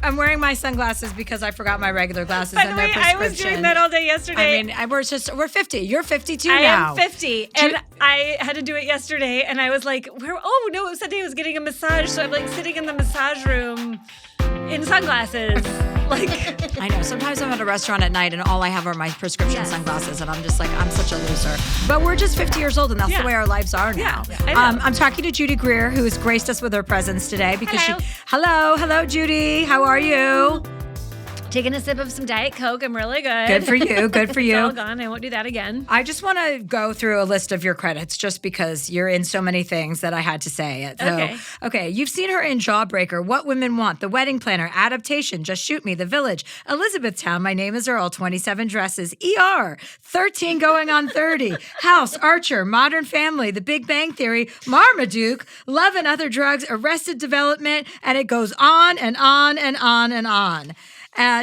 I'm wearing my sunglasses because I forgot my regular glasses By the and way, no prescription. I was doing that all day yesterday. I mean, we're 50. You're 52 now. I am 50. And I had to do it yesterday. And I was like, oh, no, it was Sunday. I was getting a massage. So I'm like sitting in the massage room in sunglasses. Like, I know. Sometimes I'm at a restaurant at night and all I have are my prescription sunglasses. And I'm just like, I'm such a loser. But we're just 50 years old and that's the way our lives are now. Yeah, I'm talking to Judy Greer, who has graced us with her presence today because Hello, Judy. How are you? Taking a sip of some Diet Coke. I'm really good. Good for you. Good for you. It's all gone. I won't do that again. I just want to go through a list of your credits just because you're in so many things that I had to say it. So, okay. You've seen her in Jawbreaker, What Women Want, The Wedding Planner, Adaptation, Just Shoot Me, The Village, Elizabethtown, My Name is Earl, 27 Dresses, ER, 13 Going on 30, House, Archer, Modern Family, The Big Bang Theory, Marmaduke, Love and Other Drugs, Arrested Development, and it goes on and on and on and on.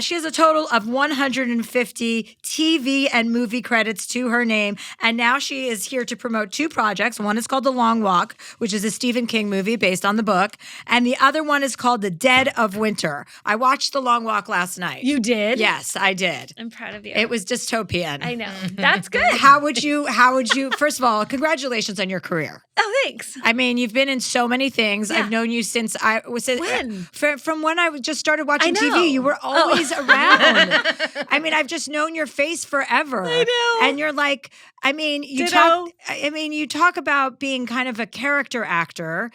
She has a total of 150 TV and movie credits to her name, and now she is here to promote two projects. One is called The Long Walk, which is a Stephen King movie based on the book, and the other one is called The Dead of Winter. I watched The Long Walk last night. You did? Yes, I did. I'm proud of you. It was dystopian. I know. That's good. How would you, first of all, congratulations on your career. Oh, thanks. I mean, you've been in so many things. I've known you since I was when? From when I just started watching TV. You were always around. I mean, I've just known your face forever. I know. And you're like, I mean, you talk about being kind of a character actor.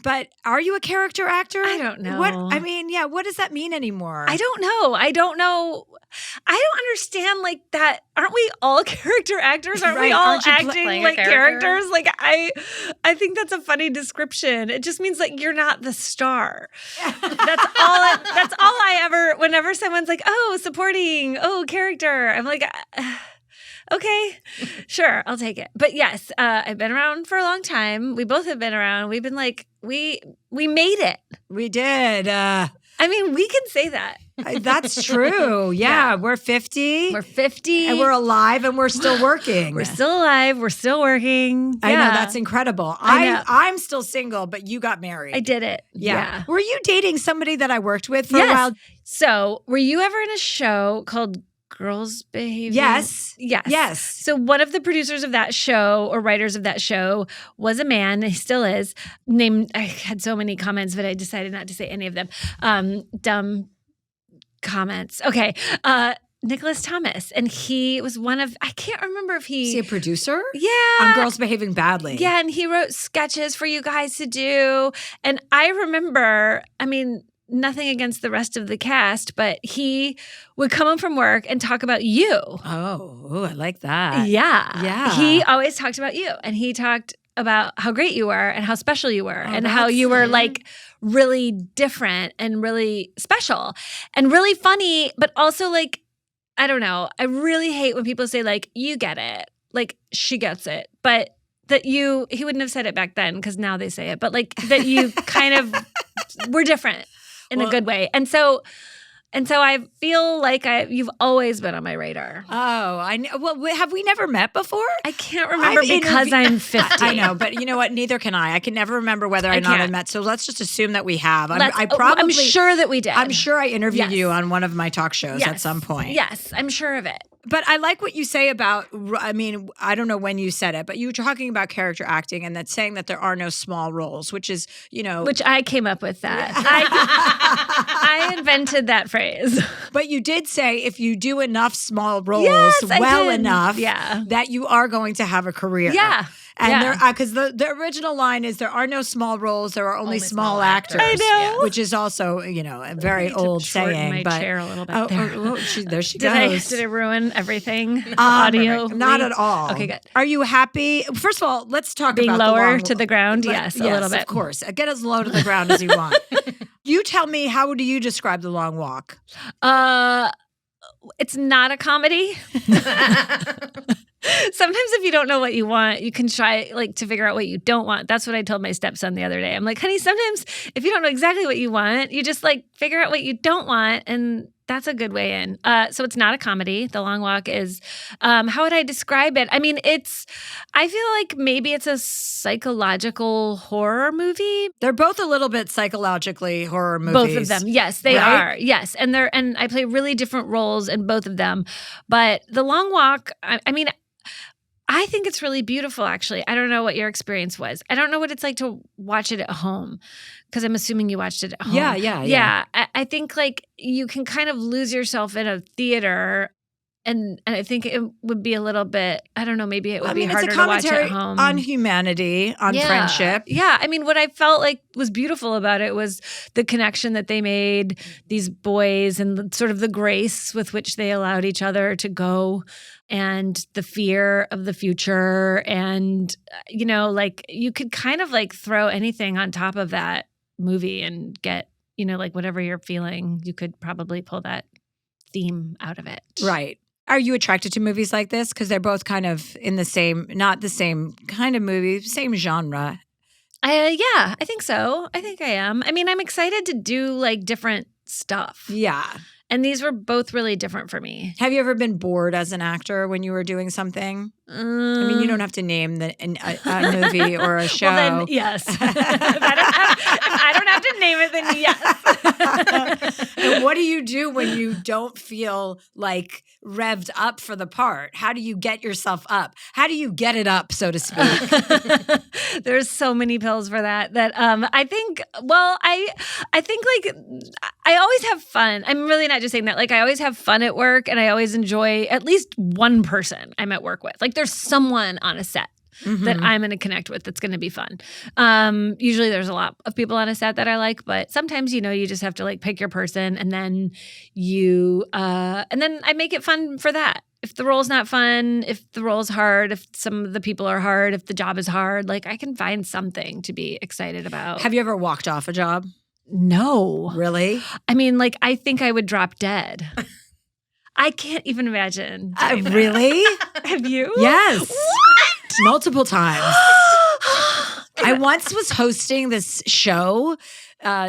But are you a character actor? I don't know. What does that mean anymore? I don't know. I don't understand like that. Aren't we all character actors? Aren't we all acting like characters? Like I think that's a funny description. It just means like you're not the star. That's all I ever, whenever someone's like, oh, supporting, oh, character, I'm like, okay, sure, I'll take it. But yes, I've been around for a long time. We both have been around. We've been like, we made it. We did. I mean, we can say that. That's true. Yeah, we're 50. We're 50. And we're alive and we're still working. We're still alive. We're still working. I know. That's incredible. I'm still single, but you got married. I did it. Yeah. Were you dating somebody that I worked with for a while? So were you ever in a show called Girls Behaving? Yes. So one of the producers of that show or writers of that show was a man, he still is, named, I had so many comments, but I decided not to say any of them. Dumb comments. Okay. Nicholas Thomas. And he was one of, I can't remember if he... Is he a producer? Yeah. On Girls Behaving Badly. Yeah. And he wrote sketches for you guys to do. And I remember, I mean, nothing against the rest of the cast, but he would come home from work and talk about you. Oh, I like that. Yeah. He always talked about you. And he talked about how great you were and how special you were and how you were like really different and really special and really funny, but also like, I don't know. I really hate when people say like, you get it. Like she gets it. But that he wouldn't have said it back then because now they say it, but like that you kind of were different in a good way. And so I feel like you've always been on my radar. Oh, I know. Well, have we never met before? I can't remember because I'm 50. I know, but you know what? Neither can I. I can never remember whether or not I met. So let's just assume that we have. I'm sure that we did. I'm sure I interviewed you on one of my talk shows at some point. Yes, I'm sure of it. But I like what you say about, I mean, I don't know when you said it, but you were talking about character acting and that's saying that there are no small roles, which is, you know. Which I came up with that. I invented that phrase. But you did say if you do enough small roles enough, that you are going to have a career. Yeah. And because the original line is there are no small roles, there are only small actors. I know. Which is also, you know, a very old saying. My chair a little bit there she goes. Did I ruin everything? Audio? Not at all. Okay, good. Are you happy? First of all, let's talk being about lower to the ground. Yes, a little bit. Of course. Get as low to the ground as you want. You tell me, how do you describe The Long Walk? It's not a comedy. Sometimes if you don't know what you want, you can try like to figure out what you don't want. That's what I told my stepson the other day. I'm like, honey, sometimes if you don't know exactly what you want, you just like figure out what you don't want and That's a good way in. So it's not a comedy. The Long Walk is, how would I describe it? I mean, I feel like maybe it's a psychological horror movie. They're both a little bit psychologically horror movies. Both of them. Yes, they are. Yes. And I play really different roles in both of them. But The Long Walk, I mean, I think it's really beautiful, actually. I don't know what your experience was. I don't know what it's like to watch it at home, because I'm assuming you watched it at home. Yeah. I think like you can kind of lose yourself in a theater, and I think it would be a little bit, I don't know, maybe it would be harder to watch at home. On humanity, on friendship. Yeah. I mean, what I felt like was beautiful about it was the connection that they made, these boys, and sort of the grace with which they allowed each other to go, and the fear of the future. And, you know, like you could kind of like throw anything on top of that movie and get, you know, like whatever you're feeling, you could probably pull that theme out of it. Right. Are you attracted to movies like this? Because they're both kind of in the same, not the same kind of movie, same genre. Yeah, I think so. I think I am. I mean, I'm excited to do like different stuff. Yeah. And these were both really different for me. Have you ever been bored as an actor when you were doing something? I mean, you don't have to name a movie or a show. Well, then, yes. If I don't have to name it, then yes. And what do you do when you don't feel like revved up for the part? How do you get yourself up? How do you get it up, so to speak? There's so many pills for that. I think, well, I think like I always have fun. I'm really not just saying that. Like I always have fun at work, and I always enjoy at least one person I'm at work with. Like there's someone on a set that I'm going to connect with that's going to be fun. Usually there's a lot of people on a set that I like, but sometimes, you know, you just have to like pick your person, and then and then I make it fun for that. If the role's not fun, if the role's hard, if some of the people are hard, if the job is hard, like I can find something to be excited about. Have you ever walked off a job? No. Really? I mean, like I think I would drop dead. I can't even imagine. Really? Have you? Yes. What? Multiple times. I once was hosting this show.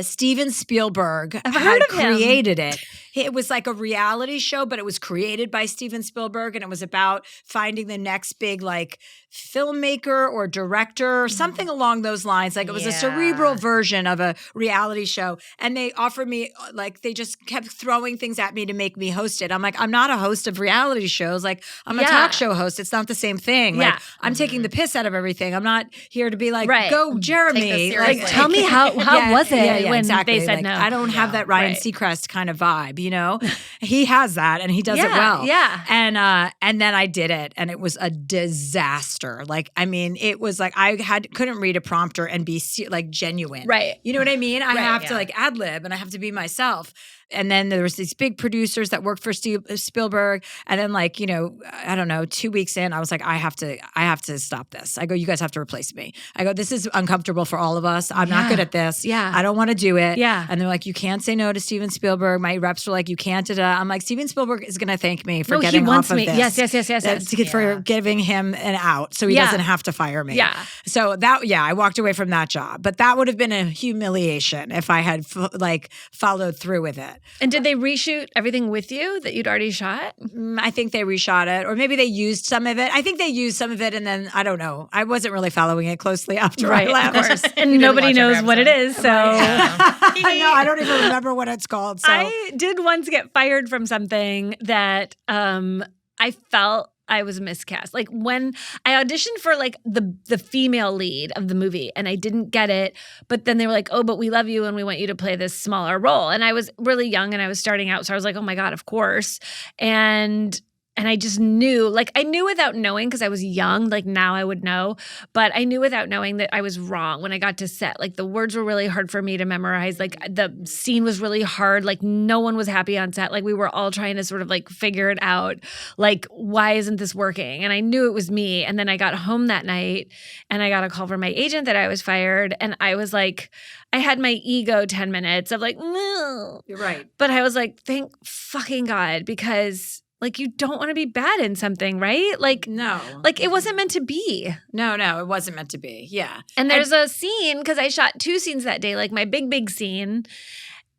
Steven Spielberg had created it. It was like a reality show, but it was created by Steven Spielberg, and it was about finding the next big like filmmaker or director or something along those lines. Like it was a cerebral version of a reality show. And they offered me, like they just kept throwing things at me to make me host it. I'm like, I'm not a host of reality shows. Like I'm a talk show host. It's not the same thing. Like I'm taking the piss out of everything. I'm not here to be like, go Jeremy. Like tell me how was it when exactly. they said like, no? I don't have that Ryan Seacrest kind of vibe, you know? He has that and he does it well. Yeah. And then I did it and it was a disaster. Like, I mean, it was like I couldn't read a prompter and be like genuine. Right. You know what I mean? I have to like ad lib and I have to be myself. And then there was these big producers that worked for Spielberg. And then like, you know, I don't know, 2 weeks in, I was like, I have to stop this. I go, you guys have to replace me. I go, this is uncomfortable for all of us. I'm not good at this. Yeah. I don't want to do it. Yeah. And they're like, you can't say no to Steven Spielberg. My reps were like, you can't. I'm like, Steven Spielberg is going to thank me for getting off of this. Yes. For giving him an out so he doesn't have to fire me. Yeah. So I walked away from that job. But that would have been a humiliation if I had followed through with it. And did they reshoot everything with you that you'd already shot? I think they reshot it, or maybe they used some of it. I think they used some of it, and then I don't know. I wasn't really following it closely after I left. Of course. And nobody knows what it is. So no, I don't even remember what it's called. So I did once get fired from something that I felt I was miscast. Like when I auditioned for like the female lead of the movie and I didn't get it, but then they were like, oh, but we love you and we want you to play this smaller role. And I was really young and I was starting out. So I was like, oh my God, of course. And I just knew, like I knew without knowing because I was young, like now I would know, but I knew without knowing that I was wrong when I got to set. Like the words were really hard for me to memorize. Like the scene was really hard. Like no one was happy on set. Like we were all trying to sort of like figure it out. Like why isn't this working? And I knew it was me. And then I got home that night and I got a call from my agent that I was fired. And I was like, I had my ego 10 minutes of like, no. You're right. But I was like, thank fucking God, because like you don't want to be bad in something, right? Like no. Like it wasn't meant to be. No, it wasn't meant to be. Yeah. And there's a scene, because I shot 2 scenes that day, like my big scene.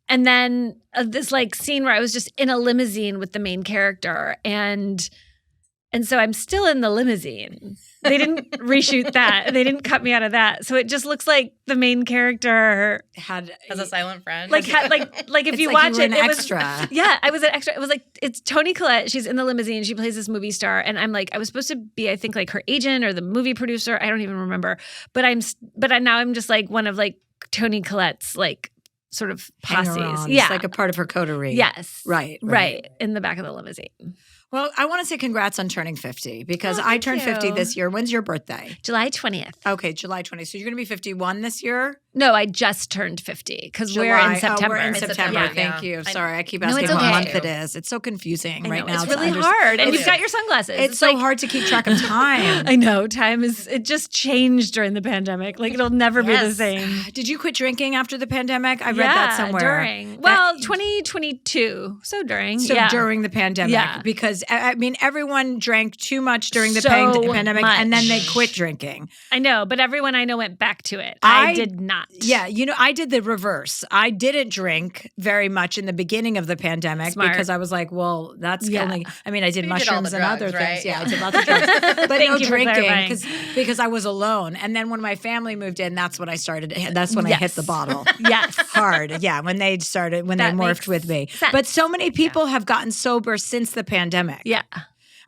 And then this like scene where I was just in a limousine with the main character, and so I'm still in the limousine. They didn't reshoot that. They didn't cut me out of that. So it just looks like the main character has a silent friend. Like if you watch it, it was yeah, I was an extra. It was like it's Toni Collette. She's in the limousine. She plays this movie star, and I'm like I was supposed to be I think like her agent or the movie producer. I don't even remember. But now I'm just like one of like Toni Collette's like sort of posses. Yeah, it's like a part of her coterie. Yes, right in the back of the limousine. Well, I want to say congrats on turning 50 because I turned 50 this year. When's your birthday? July 20th. Okay, July 20th. So you're going to be 51 this year? No, I just turned 50 because we're in September. We're in September. Yeah. Thank you. Sorry, I keep asking what month it is. It's so confusing right now. It's really hard. And you've got your sunglasses. It's so hard to keep track of time. I know. It just changed during the pandemic. Like it'll never be the same. Did you quit drinking after the pandemic? I read that somewhere. During. Well, 2022. So during. So during the pandemic. Yeah. Because, I mean, everyone drank too much during the pandemic and then they quit drinking. I know. But everyone I know went back to it. I did not. Yeah. You know, I did the reverse. I didn't drink very much in the beginning of the pandemic because I was like, well, that's killing. I mean, I did mushrooms and other things. Yeah, I did lots of drugs. But no drinking because I was alone. And then when my family moved in, that's when I started. That's when I hit the bottle. Yes. Hard. Yeah. When they morphed with me. Sense. But so many people have gotten sober since the pandemic. Yeah.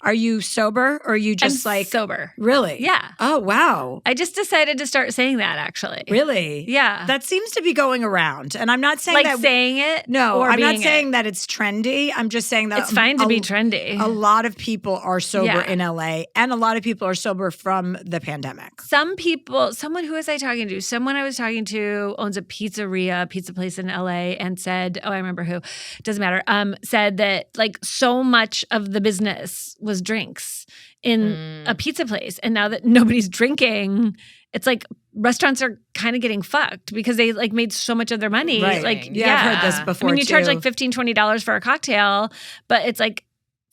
Are you sober or are you just I'm sober? Really? Yeah. Oh, wow. I just decided to start saying that actually. Really? Yeah. That seems to be going around. And I'm not saying like saying it. No, I'm not saying that it's trendy. I'm just saying that it's fine to be trendy. A lot of people are sober in LA and a lot of people are sober from the pandemic. Someone who was I talking to? Someone I was talking to owns a pizza place in LA and said, I remember who, doesn't matter, said that like so much of the business was drinks in a pizza place. And now that nobody's drinking, it's like restaurants are kind of getting fucked because they like made so much of their money. Right. Like, I've heard this before. I mean, you charge like $15, $20 for a cocktail, but it's like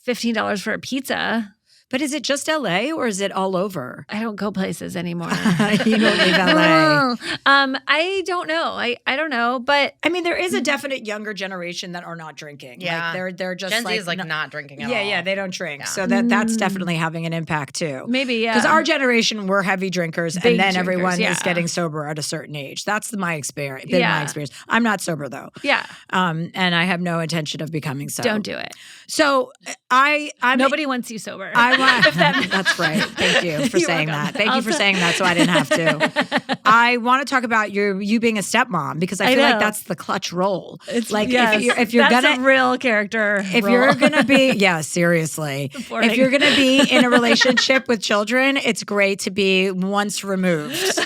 $15 for a pizza. But is it just LA or is it all over? I don't go places anymore. You don't leave LA. I don't know. I don't know. But I mean, there is a definite younger generation that are not drinking. Yeah. Like they're just Gen Z is like not drinking at all. Yeah, they don't drink. Yeah. So that's definitely having an impact too. Maybe, yeah. Because our generation, we're heavy drinkers Big and then drinkers, everyone is getting sober at a my experience. That's my experience. I'm not sober though. Yeah. And I have no intention of becoming so. Don't do it. So nobody wants you sober. That's right. Thank you for saying that. Thank you for saying that so I didn't have to. I want to talk about you being a stepmom because I feel like that's the clutch role. It's like if you're that's a real character. If you're gonna be seriously. If you're gonna be in a relationship with children, it's great to be once removed.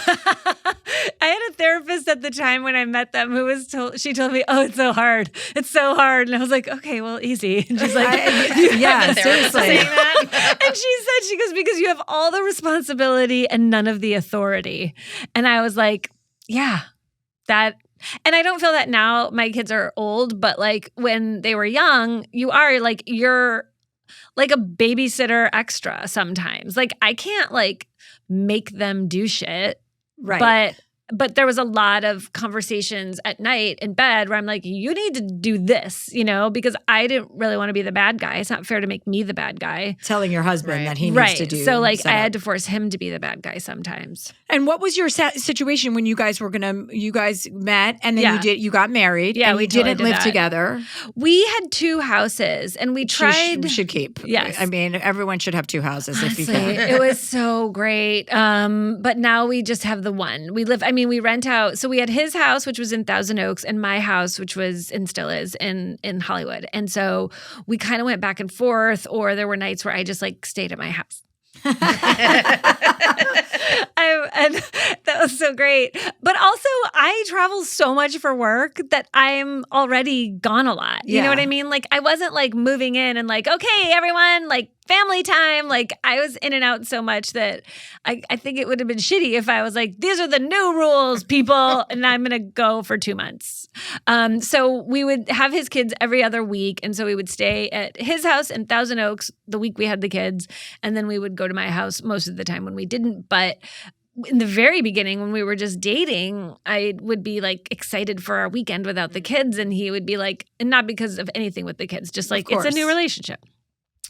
I had a therapist at the time when I met them who she told me, "Oh, it's so hard. It's so hard." And I was like, "Okay, well, easy." And she's like, seriously. Saying that? And she goes, "Because you have all the responsibility and none of the authority." And I was like, "Yeah, that." And I don't feel that now. My kids are old, but like when they were young, you're like a babysitter extra sometimes. Like I can't like make them do shit. Right. But there was a lot of conversations at night in bed where I'm like, you need to do this, because I didn't really want to be the bad guy. It's not fair to make me the bad guy. Telling your husband that he needs to do. So like I had to force him to be the bad guy sometimes. And what was your situation when you guys met and then you got married and you didn't live together? We had 2 houses and we tried. We should keep. Yes. I mean, everyone should have 2 houses if you can. It was so great. But now we just have the one. We rent out. So we had his house, which was in Thousand Oaks, and my house, which was and still is in Hollywood. And so we kind of went back and forth, or there were nights where I just like stayed at my house. And that was so great. But also I travel so much for work that I'm already gone a lot. You know what I mean? Like I wasn't like moving in and like, okay, everyone, like family time. Like I was in and out so much that I think it would have been shitty if I was like, these are the new rules, people, and I'm going to go for 2 months. So we would have his kids every other week. And so we would stay at his house in Thousand Oaks the week we had the kids. And then we would go to my house most of the time when we didn't. But in the very beginning, beginning when we were just dating, I would be like excited for our weekend without the kids. And he would be like, and not because of anything with the kids, just like, it's a new relationship.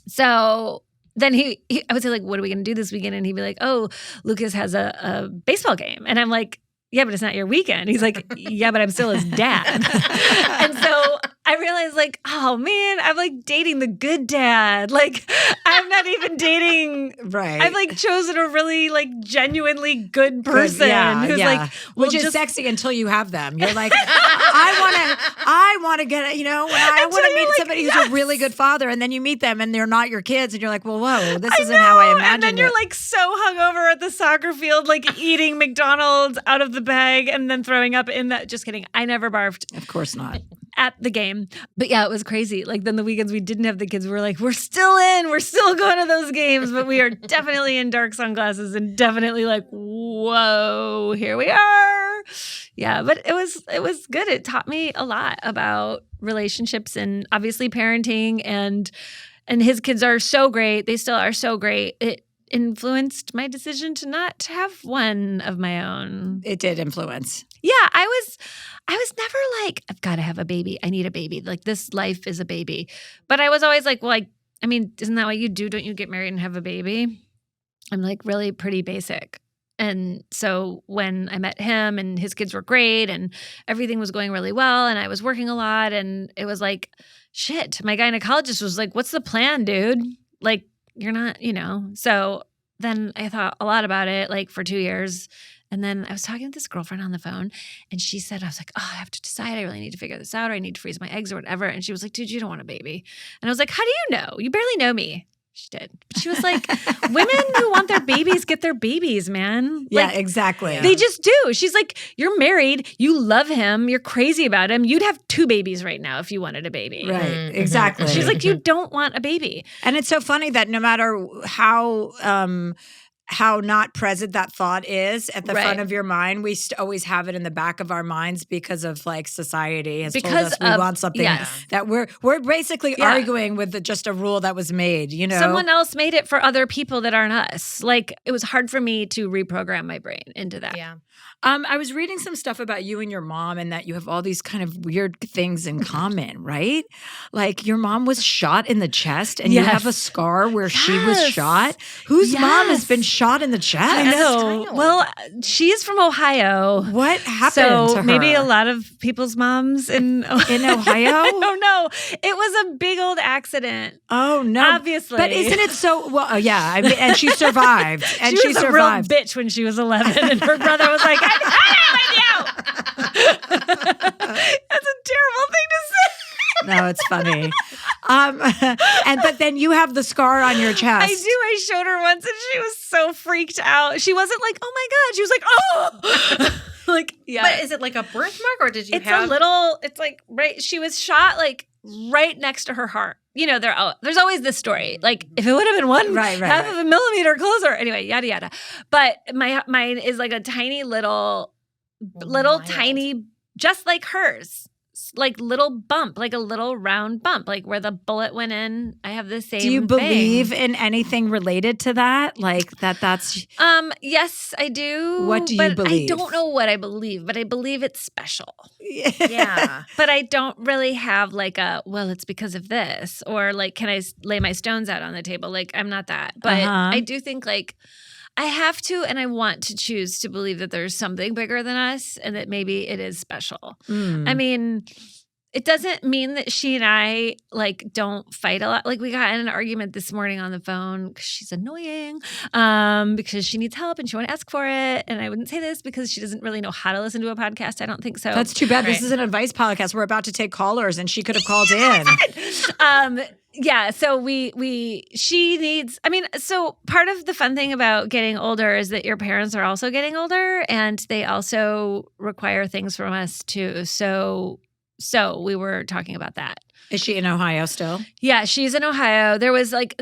So then I would say like, what are we going to do this weekend? And he'd be like, oh, Lucas has a baseball game. And I'm like, yeah, but it's not your weekend. He's like, yeah, but I'm still his dad. And so I realized like, oh man, I'm like dating the good dad. Like I'm not even dating. Right. I've like chosen a really like genuinely good person who's like, which is sexy until you have them. You're like, I want to get, I want to meet somebody who's a really good father. And then you meet them and they're not your kids. And you're like, well, whoa, this isn't how I imagined it. And then you're like so hungover at the soccer field, like eating McDonald's out of the bag and then throwing up in that. Just kidding. I never barfed. Of course not. At the game. But yeah, it was crazy. Like then the weekends we didn't have the kids, we were like, we're still in. We're still going to those games, but we are definitely in dark sunglasses and definitely like, whoa, here we are. Yeah, but it was good. It taught me a lot about relationships and obviously parenting and his kids are so great. They still are so great. It influenced my decision to not have one of my own. It did influence. Yeah, I was never like, I've got to have a baby. I need a baby. Like this life is a baby. But I was always like, well, I mean, isn't that what you do? Don't you get married and have a baby? I'm like really pretty basic. And so when I met him and his kids were great and everything was going really well and I was working a lot and it was like, shit, my gynecologist was like, what's the plan, dude? Like, you're not, So then I thought a lot about it like for 2 years. And then I was talking to this girlfriend on the phone and she said, I was like, oh, I have to decide. I really need to figure this out or I need to freeze my eggs or whatever. And she was like, dude, you don't want a baby. And I was like, how do you know? You barely know me. She did. But she was like, women who want their babies get their babies, man. Yeah, like, exactly. They just do. She's like, you're married. You love him. You're crazy about him. You'd have 2 babies right now if you wanted a baby. Right. Mm-hmm. Exactly. She's like, you don't want a baby. And it's so funny that no matter how not present that thought is at the front of your mind, we always have it in the back of our minds because of like society has told us we want something that we're basically arguing with just a rule that was made, Someone else made it for other people that aren't us. Like it was hard for me to reprogram my brain into that. Yeah. I was reading some stuff about you and your mom and that you have all these kind of weird things in common, right? Like your mom was shot in the chest and you have a scar where she was shot. Whose mom has been shot in the chest? I know. Well, she's from Ohio. What happened to her? Maybe a lot of people's moms in Ohio? I don't know. It was a big old accident. Oh, no. Obviously. But isn't it so, well, yeah. I mean, and she survived. And she was a real bitch when she was 11 and her brother was like, I'm done with you. That's a terrible thing to say. No, it's funny. But then you have the scar on your chest. I do. I showed her once and she was so freaked out. She wasn't like, oh my God. She was like, oh. Like, yeah. But is it like a birthmark or did you have? It's like, right. She was shot like right next to her heart. There's always this story. Like if it would have been one half of a millimeter closer. Anyway, yada, yada. But mine is like a tiny little tiny, just like hers. Like little bump, like a little round bump, like where the bullet went in. I have the same. Do you believe in anything related to that? Like that's yes, I do. What do you believe? I don't know what I believe, but I believe it's special. Yeah. But I don't really have like it's because of this, or like, can I lay my stones out on the table? Like I'm not that. But I do think like I have to and I want to choose to believe that there's something bigger than us and that maybe it is special. I mean, it doesn't mean that she and I like don't fight a lot. Like we got in an argument this morning on the phone because she's annoying because she needs help and she won't ask for it. And I wouldn't say this because she doesn't really know how to listen to a podcast. I don't think so. That's too bad. Right. This is an advice podcast. We're about to take callers and she could have called in. Yeah, so she needs, so part of the fun thing about getting older is that your parents are also getting older and they also require things from us too. So we were talking about that. Is she in Ohio still? Yeah, she's in Ohio. There was like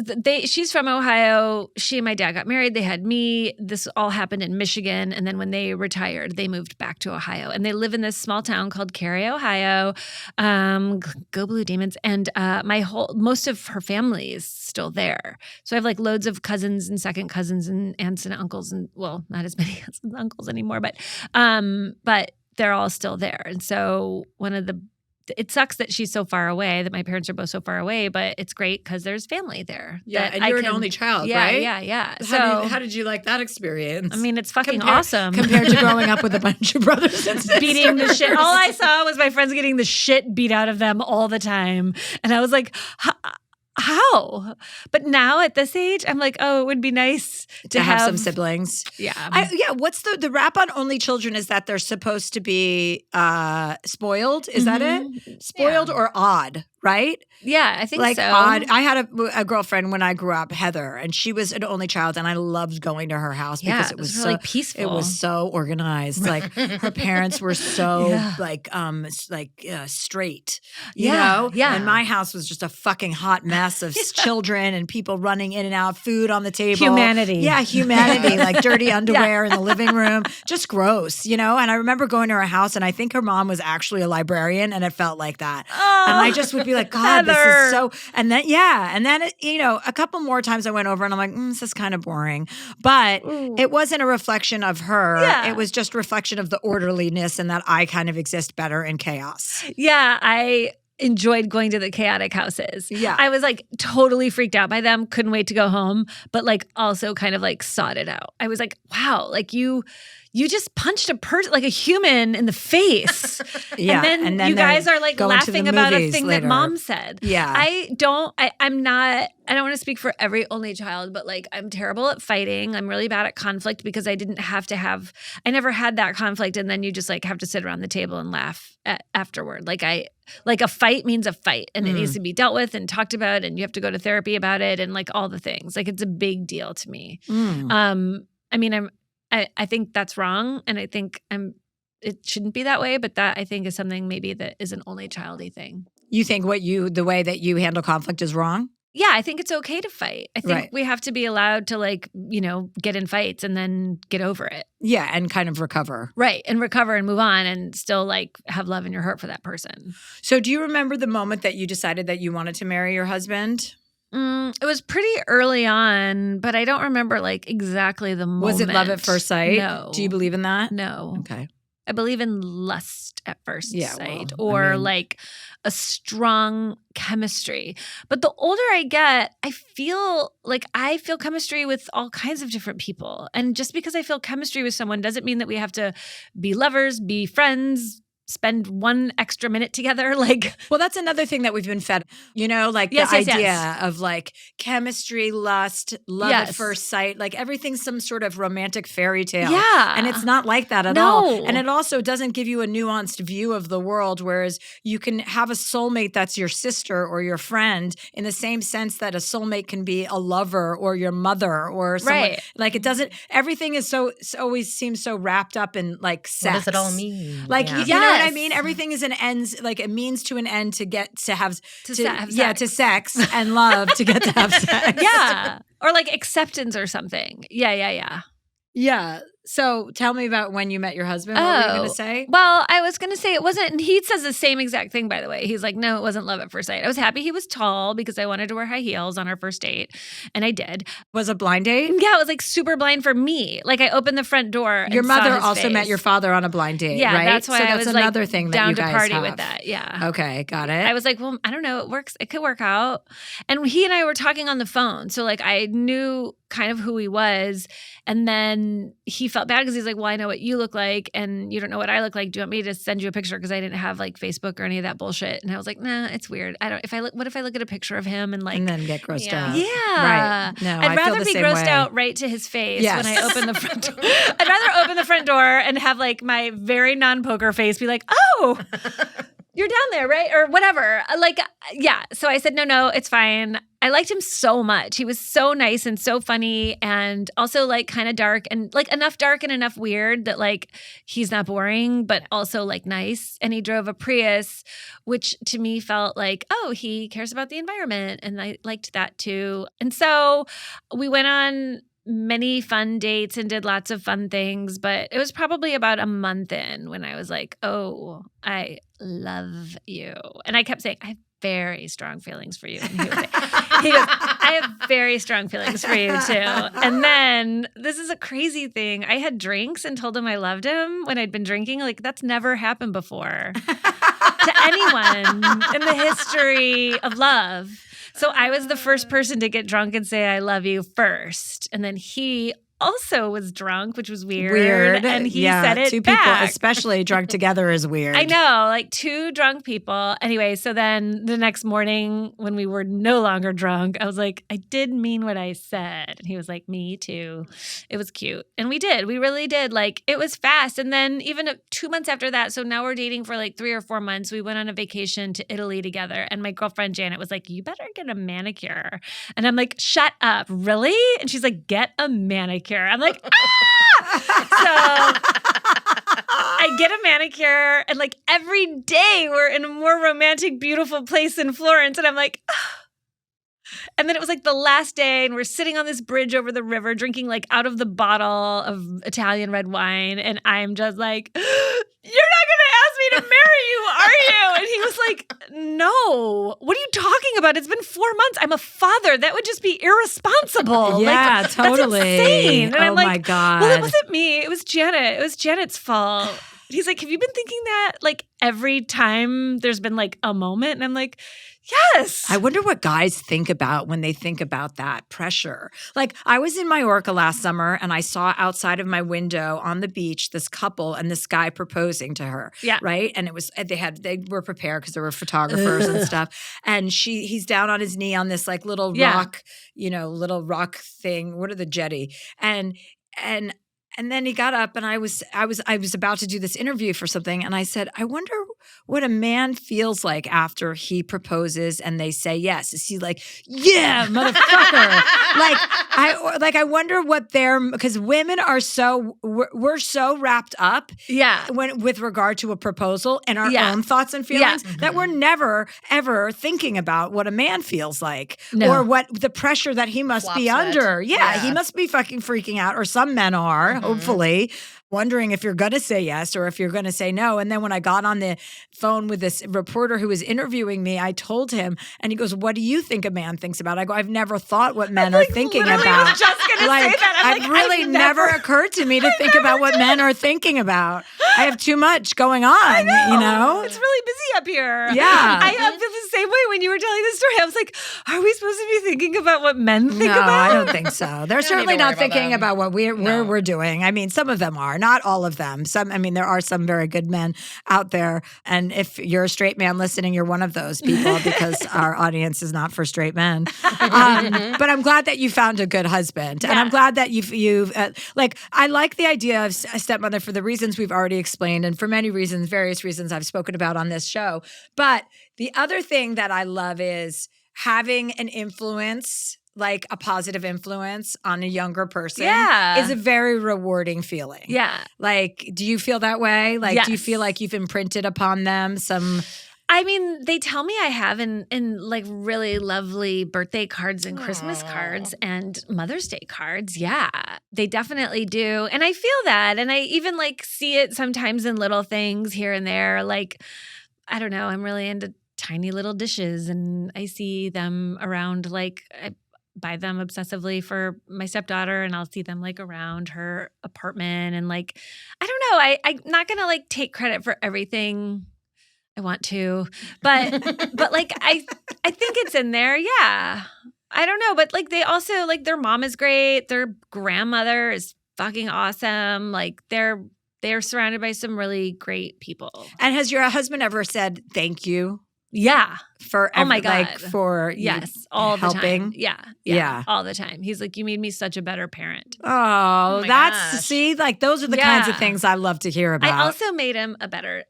she's from Ohio. She and my dad got married. They had me. This all happened in Michigan, and then when they retired, they moved back to Ohio, and they live in this small town called Cary, Ohio. Go Blue Demons! And most of her family is still there. So I have like loads of cousins and second cousins and aunts and uncles, and well, not as many aunts and uncles anymore, but they're all still there. And so it sucks that she's so far away, that my parents are both so far away, but it's great because there's family there. Yeah, and you're an only child, right? Yeah. How did you like that experience? I mean, it's fucking awesome. Compared to growing up with a bunch of brothers and sisters. Beating the shit. All I saw was my friends getting the shit beat out of them all the time. And I was like, how? But now at this age, I'm like, oh, it would be nice to have some siblings. Yeah. What's the rap on only children is that they're supposed to be spoiled? Is that it? Spoiled or odd, right? Yeah, I think like so. Odd. I had a girlfriend when I grew up, Heather, and she was an only child, and I loved going to her house because it was really so peaceful. It was so organized. Like her parents were so straight, you know? Yeah. And my house was just a fucking hot mess of children and people running in and out, food on the table. Humanity. Yeah, humanity. Like dirty underwear in the living room. Just gross, you know? And I remember going to her house, and I think her mom was actually a librarian, and it felt like that. Oh, and I just would be like, God, Heather. this is so, and then a couple more times I went over and I'm like, this is kind of boring, but it wasn't a reflection of her. Yeah. It was just a reflection of the orderliness and that I kind of exist better in chaos. Yeah, I enjoyed going to the chaotic houses. Yeah. I was like totally freaked out by them, couldn't wait to go home, but like also kind of like sought it out. I was like, wow, like you just punched a person, like a human, in the face. Yeah. And then you guys are like laughing about a thing later. that mom said. Yeah. I don't want to speak for every only child, but like I'm terrible at fighting. I'm really bad at conflict because I never had that conflict. And then you just like have to sit around the table and laugh afterward. Like a fight means a fight, and it needs to be dealt with and talked about, and you have to go to therapy about it and like all the things. Like it's a big deal to me. I think that's wrong, and I think it shouldn't be that way, but that I think is something maybe that is an only childy thing. You think the way that you handle conflict is wrong? Yeah, I think it's okay to fight. I think we have to be allowed to like, get in fights and then get over it. Yeah, and kind of recover. Right, and recover and move on and still like have love in your heart for that person. So do you remember the moment that you decided that you wanted to marry your husband? It was pretty early on, but I don't remember like exactly the moment. Was it love at first sight? No. Do you believe in that? No. Okay. I believe in lust at first sight, well, or like a strong chemistry. But the older I get, I feel chemistry with all kinds of different people. And just because I feel chemistry with someone doesn't mean that we have to be lovers, be friends, spend one extra minute together. Well, that's another thing that we've been fed, the idea of like chemistry, lust, love at first sight, like everything's some sort of romantic fairy tale. Yeah. And it's not like that at all. And it also doesn't give you a nuanced view of the world, whereas you can have a soulmate that's your sister or your friend in the same sense that a soulmate can be a lover or your mother or someone. Right. Like it doesn't, everything is always seems so wrapped up in like sex. What does it all mean? Like, you know what I mean? Everything is an ends, like a means to an end to get to have sex. To sex and love to get to have sex. Yeah. Or like acceptance or something. Yeah. Yeah. So tell me about when you met your husband. What were you going to say? Well, I was going to say it wasn't, and he says the same exact thing, by the way. He's like, no, it wasn't love at first sight. I was happy he was tall because I wanted to wear high heels on our first date, and I did. Was it a blind date? Yeah, it was like super blind for me. Like I opened the front door and your mother saw his also face. met your father on a blind date, yeah, right? that's why so I that's was another like thing that down you to guys party have. with that. Yeah. Okay, got it. I was like, well, I don't know. It could work out. And he and I were talking on the phone. So like I knew kind of who he was. And then he felt bad because he's like, well, I know what you look like and you don't know what I look like. Do you want me to send you a picture? Because I didn't have like Facebook or any of that bullshit. And I was like, nah, it's weird. What if I look at a picture of him and then get grossed out? Yeah. Right. No, I'd rather feel be the grossed same way. out right to his face when I open the front door. I'd rather open the front door and have like my very non-poker face be like, oh, you're down there, right? Or whatever. Like, yeah. So I said, no, it's fine. I liked him so much. He was so nice and so funny and also like kind of dark and like enough dark and enough weird that like he's not boring, but also like nice. And he drove a Prius, which to me felt like, oh, he cares about the environment. And I liked that too. And so we went on many fun dates and did lots of fun things, but it was probably about a month in when I was like, oh, I love you. And I kept saying, I have very strong feelings for you. And he goes, I have very strong feelings for you too. And then this is a crazy thing. I had drinks and told him I loved him when I'd been drinking. Like that's never happened before to anyone in the history of love. So I was the first person to get drunk and say, I love you first. And then he also was drunk, which was weird. And he said it two back. People, especially drunk together, is weird. I know, like two drunk people. Anyway, so then the next morning when we were no longer drunk, I was like, I did mean what I said. And he was like, me too. It was cute. And we did. We really did. Like, it was fast. And then even 2 months after that, so now we're dating for like 3 or 4 months, we went on a vacation to Italy together. And my girlfriend Janet was like, you better get a manicure. And I'm like, shut up. Really? And she's like, get a manicure. I'm like, So I get a manicure and like every day we're in a more romantic, beautiful place in Florence. And I'm like, And then it was like the last day and we're sitting on this bridge over the river drinking like out of the bottle of Italian red wine. And I'm just like, you're not going to ask me to marry you, are you? And he was like, no. What are you talking about? It's been 4 months. I'm a father. That would just be irresponsible. Yeah, like, totally. That's insane. And I'm like, my God. Well, it wasn't me. It was Janet. It was Janet's fault. He's like, have you been thinking that like every time there's been like a moment? And I'm like, yes. I wonder what guys think about when they think about that pressure. Like I was in Mallorca last summer and I saw outside of my window on the beach this couple and this guy proposing to her. Yeah. Right. And it was they were prepared because there were photographers and stuff. And he's down on his knee on this like little rock, little rock thing. What are the jetty? And then he got up and I was about to do this interview for something and I said, I wonder what a man feels like after he proposes and they say yes. Is he like, yeah, motherfucker? I wonder what because women are we're so wrapped up with regard to a proposal and our own thoughts and feelings that we're never ever thinking about what a man feels like or what the pressure that he must be under. Yeah, he must be fucking freaking out, or some men are. Hopefully, wondering if you're going to say yes or if you're going to say no. And then when I got on the phone with this reporter who was interviewing me, I told him, and he goes, what do you think a man thinks about? I go, I've never thought what men are thinking about. I was just going to say that. It really never occurred to me to think about what men are thinking about. I have too much going on, I know. It's really busy up here. Yeah. I feel the same way when you were telling this story. I was like, are we supposed to be thinking about what men think about? No, I don't think so. They're certainly not thinking about what we're doing. I mean, some of them are, not all of them. There are some very good men out there. And if you're a straight man listening, you're one of those people because our audience is not for straight men. But I'm glad that you found a good husband. Yeah. And I'm glad that you've I like the idea of a stepmother for the reasons we've already explained and for many reasons, various reasons I've spoken about on this show. But the other thing that I love is having an influence, like a positive influence on a younger person is a very rewarding feeling. Yeah. Like, do you feel that way? Like, do you feel like you've imprinted upon them some... I mean, they tell me I have in like really lovely birthday cards and Christmas cards and Mother's Day cards. Yeah, they definitely do. And I feel that. And I even like see it sometimes in little things here and there. Like, I don't know, I'm really into tiny little dishes and I see them around, like I buy them obsessively for my stepdaughter and I'll see them like around her apartment. And like, I don't know, I'm not going to like take credit for everything I want to, but like I think it's in there. Yeah. I don't know, but like they also like their mom is great. Their grandmother is fucking awesome. Like they're surrounded by some really great people. And has your husband ever said thank you? Yeah. Oh my God. Like for all helping? The time. Yeah. All the time. He's like, you made me such a better parent. Oh, that's gosh. See, like those are the kinds of things I love to hear about. I also made him a better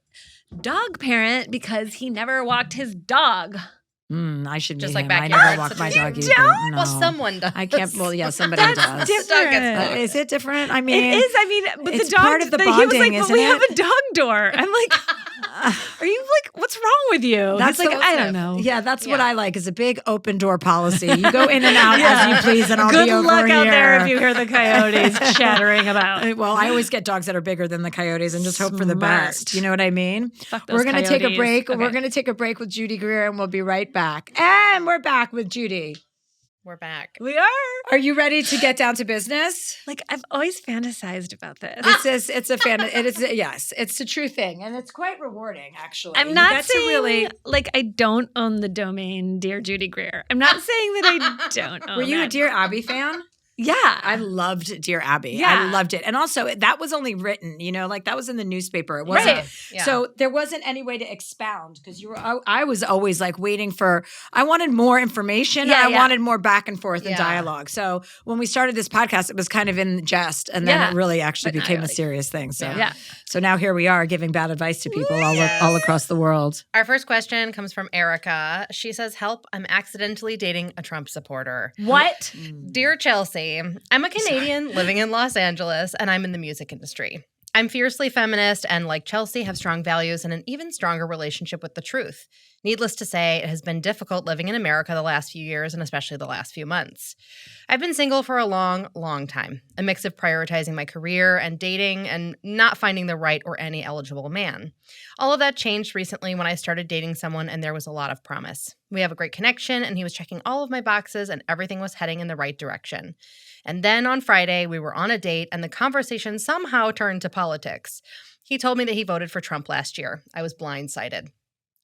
dog parent because he never walked his dog. I should Just meet like him. I backyard. never walk my dog either. don't? No. Well, someone does. I can't. Well, yeah, somebody That's does. different. The dog gets walked. Is it different? I mean, It is. I mean, but it's the dog. part of the he was like, bonding, but isn't we it? have a dog door. I'm like, are you like, what's wrong with you? That's He's like, the- I don't know. Yeah, that's what Yeah. I like is a big open door policy. You go in and out as you please, and I'll Good be over luck here. out there if you hear the coyotes chattering about. Well, I always get dogs that are bigger than the coyotes and just hope for the Smart. best. You know what I mean? Fuck those We're going to take a coyotes. break. Okay. We're going to take a break with Judy Greer, and we'll be right back. And we're back with Judy. We're back. We are. Are you ready to get down to business? Like, I've always fantasized about this. It's a true thing, and it's quite rewarding, actually. I'm You not get to saying really. like I don't own the domain Dear Judy Greer. I'm not saying that I don't own Were you a that. Dear Abby fan? Yeah. I loved Dear Abby. Yeah. I loved it. And also, that was only written, like that was in the newspaper. It wasn't. Right. Yeah. So there wasn't any way to expound because I was always like waiting I wanted more information. Yeah, and I yeah. wanted more back and forth and Yeah. dialogue. So when we started this podcast, it was kind of in jest, and then Yeah. it really actually But not became a really. serious thing. So Yeah. so now here we are giving bad advice to people Yes. all across the world. Our first question comes from Erica. She says, "Help, I'm accidentally dating a Trump supporter. What? Dear Chelsea, I'm a Canadian living in Los Angeles, and I'm in the music industry. I'm fiercely feminist and, like Chelsea, have strong values and an even stronger relationship with the truth. Needless to say, it has been difficult living in America the last few years and especially the last few months. I've been single for a long, long time, a mix of prioritizing my career and dating and not finding the right or any eligible man. All of that changed recently when I started dating someone and there was a lot of promise. We have a great connection and he was checking all of my boxes and everything was heading in the right direction. And then on Friday, we were on a date and the conversation somehow turned to politics. He told me that he voted for Trump last year. I was blindsided.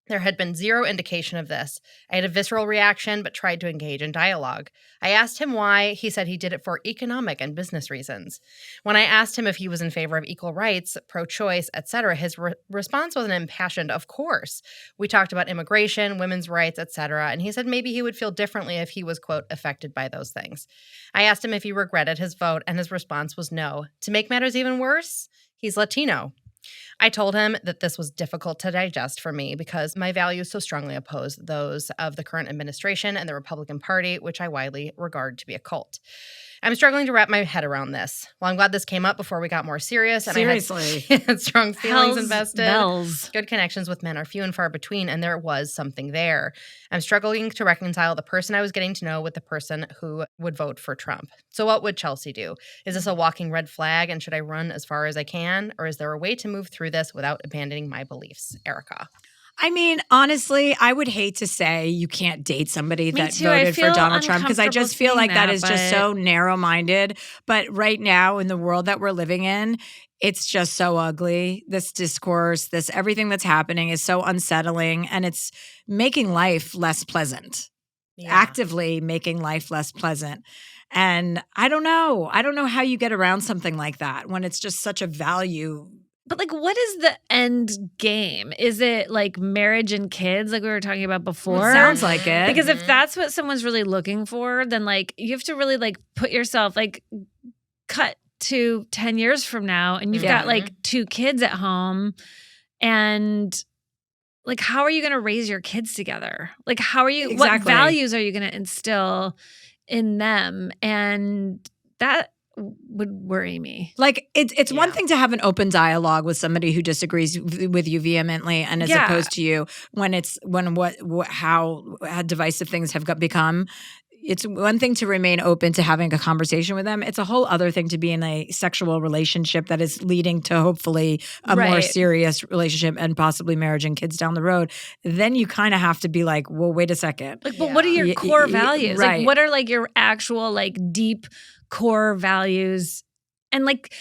There had been zero indication of this. I had a visceral reaction, but tried to engage in dialogue. I asked him why. He said he did it for economic and business reasons. When I asked him if he was in favor of equal rights, pro-choice, etc., his response was an impassioned, "Of course." We talked about immigration, women's rights, etc., and he said maybe he would feel differently if he was, quote, affected by those things. I asked him if he regretted his vote, and his response was no. To make matters even worse, he's Latino. I told him that this was difficult to digest for me because my values so strongly oppose those of the current administration and the Republican Party, which I widely regard to be a cult. I'm struggling to wrap my head around this. Well, I'm glad this came up before we got more serious. And Seriously. I had strong feelings Hell's invested. bells. Good connections with men are few and far between, and there was something there. I'm struggling to reconcile the person I was getting to know with the person who would vote for Trump. So what would Chelsea do? Is this a walking red flag, and should I run as far as I can? Or is there a way to move through this without abandoning my beliefs? Erica. I mean, honestly, I would hate to say you can't date somebody that too. I voted for feel Donald Trump because I just feel like that is just but- so narrow-minded. But right now, in the world that we're living in, it's just so ugly. This discourse, everything that's happening is so unsettling, and it's making life less pleasant. Actively making life less pleasant. And I don't know. I don't know how you get around something like that when it's just such a value. But like, what is the end game? Is it like marriage and kids, like we were talking about before? It sounds like it. Because if that's what someone's really looking for, then like you have to really like put yourself like cut to 10 years from now and you've got like 2 kids at home and like how are you going to raise your kids together? Like how are you what values are you going to instill in them? And that would worry me. Like it's one thing to have an open dialogue with somebody who disagrees with you vehemently and as opposed to you how divisive things have become. It's one thing to remain open to having a conversation with them. It's a whole other thing to be in a sexual relationship that is leading to hopefully a more serious relationship and possibly marriage and kids down the road. Then you kind of have to be like, well, wait a second. Like, but what are your core values? Right. Like, what are like your actual like deep core values? And like,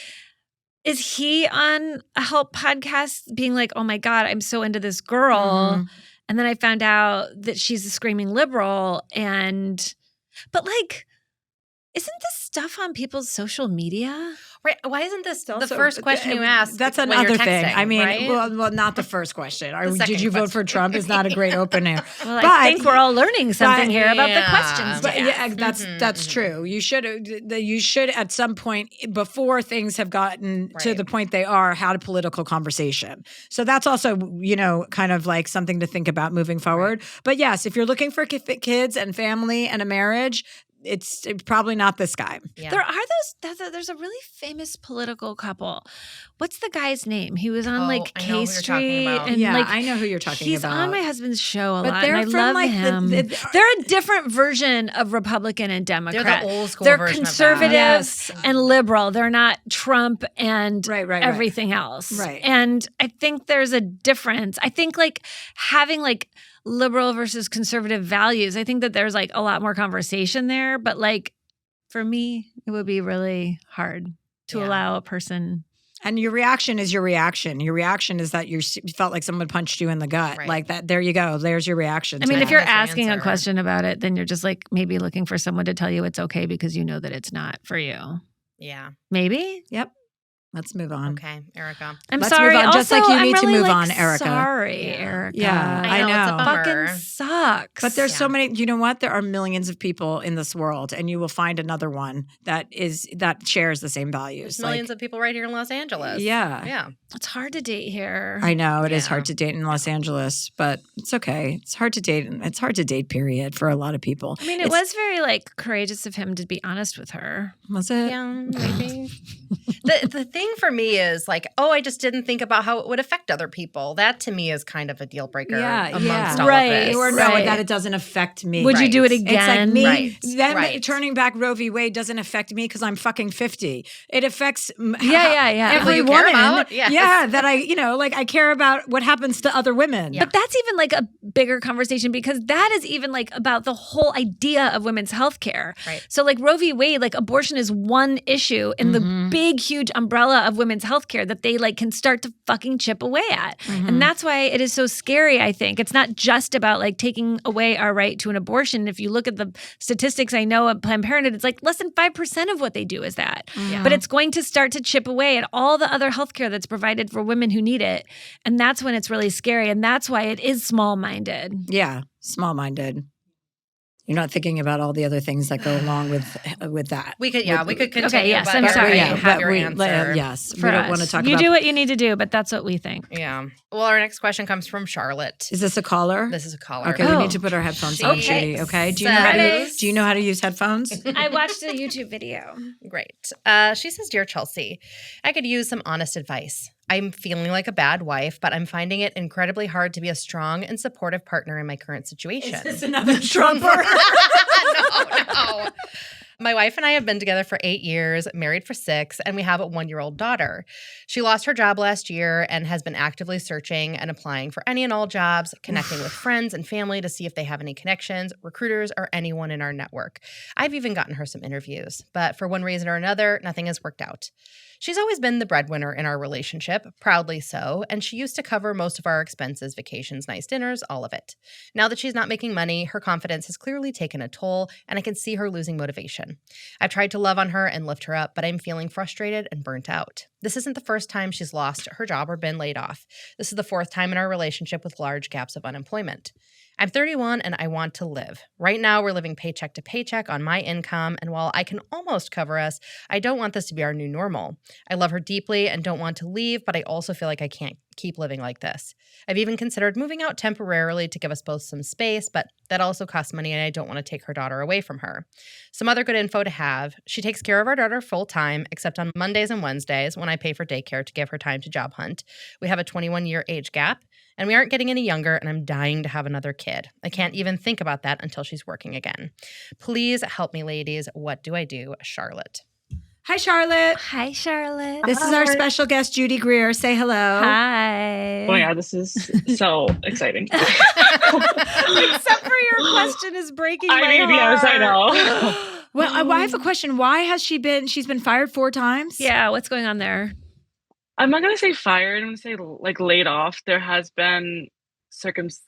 is he on a Help podcast being like, oh my God, I'm so into this girl. Mm-hmm. And then I found out that she's a screaming liberal but like, Isn't this stuff on people's social media? Right. Why isn't this the Also, first question you ask? That's when another you're thing. texting, I mean, right? well, not the first question. Did second you vote for question. Trump? Is not a great opener. Well, I think we're all learning something here about the yeah. questions. But to yeah, ask. that's true. You should at some point before things have gotten to the point they are had a political conversation. So that's also kind of like something to think about moving forward. But yes, if you're looking for kids and family and a marriage, it's probably not this guy. Yeah. There are there's a really famous political couple. What's the guy's name? He was on like I know K who you're talking Street, about. and Yeah, like I know who you're talking he's about. on my husband's show a But lot, they're and I from love like him. They're a different version of Republican and Democrat. They're the old school They're version conservative Yes. and liberal. They're not Trump and Right. everything else. Right. And I think there's a difference. I think like having like liberal versus conservative values, I think that there's like a lot more conversation there. But like for me, it would be really hard to allow a person. And your reaction is your reaction. Your reaction is that you felt like someone punched you in the gut. Right. Like that. There you go. There's your reaction. I mean, to if it. you're That's the asking a answer. question about it, then you're just like maybe looking for someone to tell you it's okay because you know that it's not for you. Yeah. Maybe. Yep. Let's move on. Okay, Erica. I'm Let's sorry. move on, just like Also, you I'm need to really, move like, on, Erica. Sorry, Yeah. Erica. Yeah, I It's a know. bummer. Fucking sucks. But there's so Yeah. many, you know what? There are millions of people in this world, and you will find another one that shares the same values. There's millions of people right here in Los Angeles. Yeah. Yeah. It's hard to date here. I know it is Yeah. hard to date in Los Angeles, but it's okay. It's hard to date. It's hard to date, period, for a lot of people. I mean, it was very like courageous of him to be honest with her. Was it? Yeah, maybe. The thing for me is like, I just didn't think about how it would affect other people. That to me is kind of a deal breaker amongst all Right. of this. Or no, Right. that it doesn't affect me. Would you do it Right. again? It's like me. Right. Them Right. turning back Roe v. Wade doesn't affect me because I'm fucking 50. It affects Yeah. every Who you care woman. about? Yes. Yeah, that I care about what happens to other women. Yeah. But that's even like a bigger conversation because that is even like about the whole idea of women's health care. Right. So like Roe v. Wade, like abortion is one issue in the big, huge umbrella of women's health care that they like can start to fucking chip away at. And that's why it is so scary, I think. It's not just about like taking away our right to an abortion. If you look at the statistics I know at Planned Parenthood, it's like less than 5% of what they do is that. Yeah. But it's going to start to chip away at all the other health care that's provided for women who need it. And that's when it's really scary. And that's why it is small-minded. Yeah, small-minded. You're not thinking about all the other things that go along with that. We could continue. Okay, yes, but I'm you sorry. already Yeah, have your answer. yes, For we don't us. want to talk you about. do what you need to do, but that's what we think. Yeah. Well, our next question comes from Charlotte. Is this a caller? This is a caller. Okay, we need to put our headphones on, Okay. Judy. Okay, do you Says- know how to use headphones? I watched a YouTube video. Great. She says, Dear Chelsea, I could use some honest advice. I'm feeling like a bad wife, but I'm finding it incredibly hard to be a strong and supportive partner in my current situation. Is this another Trumper? No. My wife and I have been together for 8 years, married for 6, and we have a 1-year-old daughter. She lost her job last year and has been actively searching and applying for any and all jobs, connecting with friends and family to see if they have any connections, recruiters, or anyone in our network. I've even gotten her some interviews, but for one reason or another, nothing has worked out. She's always been the breadwinner in our relationship, proudly so, and she used to cover most of our expenses, vacations, nice dinners, all of it. Now that she's not making money, her confidence has clearly taken a toll, and I can see her losing motivation. I've tried to love on her and lift her up, but I'm feeling frustrated and burnt out. This isn't the first time she's lost her job or been laid off. This is the 4th time in our relationship with large gaps of unemployment. I'm 31 and I want to live. Right now, we're living paycheck to paycheck on my income, and while I can almost cover us, I don't want this to be our new normal. I love her deeply and don't want to leave, but I also feel like I can't keep living like this. I've even considered moving out temporarily to give us both some space, but that also costs money and I don't want to take her daughter away from her. Some other good info to have. She takes care of our daughter full time, except on Mondays and Wednesdays when I pay for daycare to give her time to job hunt. We have a 21-year age gap, and we aren't getting any younger, and I'm dying to have another kid. I can't even think about that until she's working again. Please help me, ladies. What do I do? Charlotte. Hi, Charlotte. Hi, Charlotte. This is our special guest, Judy Greer. Say hello. Hi. Oh my God, this is so exciting. Except for your question is breaking my heart. Yes, I know. Well, I have a question. Why has she's been fired 4 times? Yeah, what's going on there? I'm not going to say fired. I'm going to say like laid off. There has been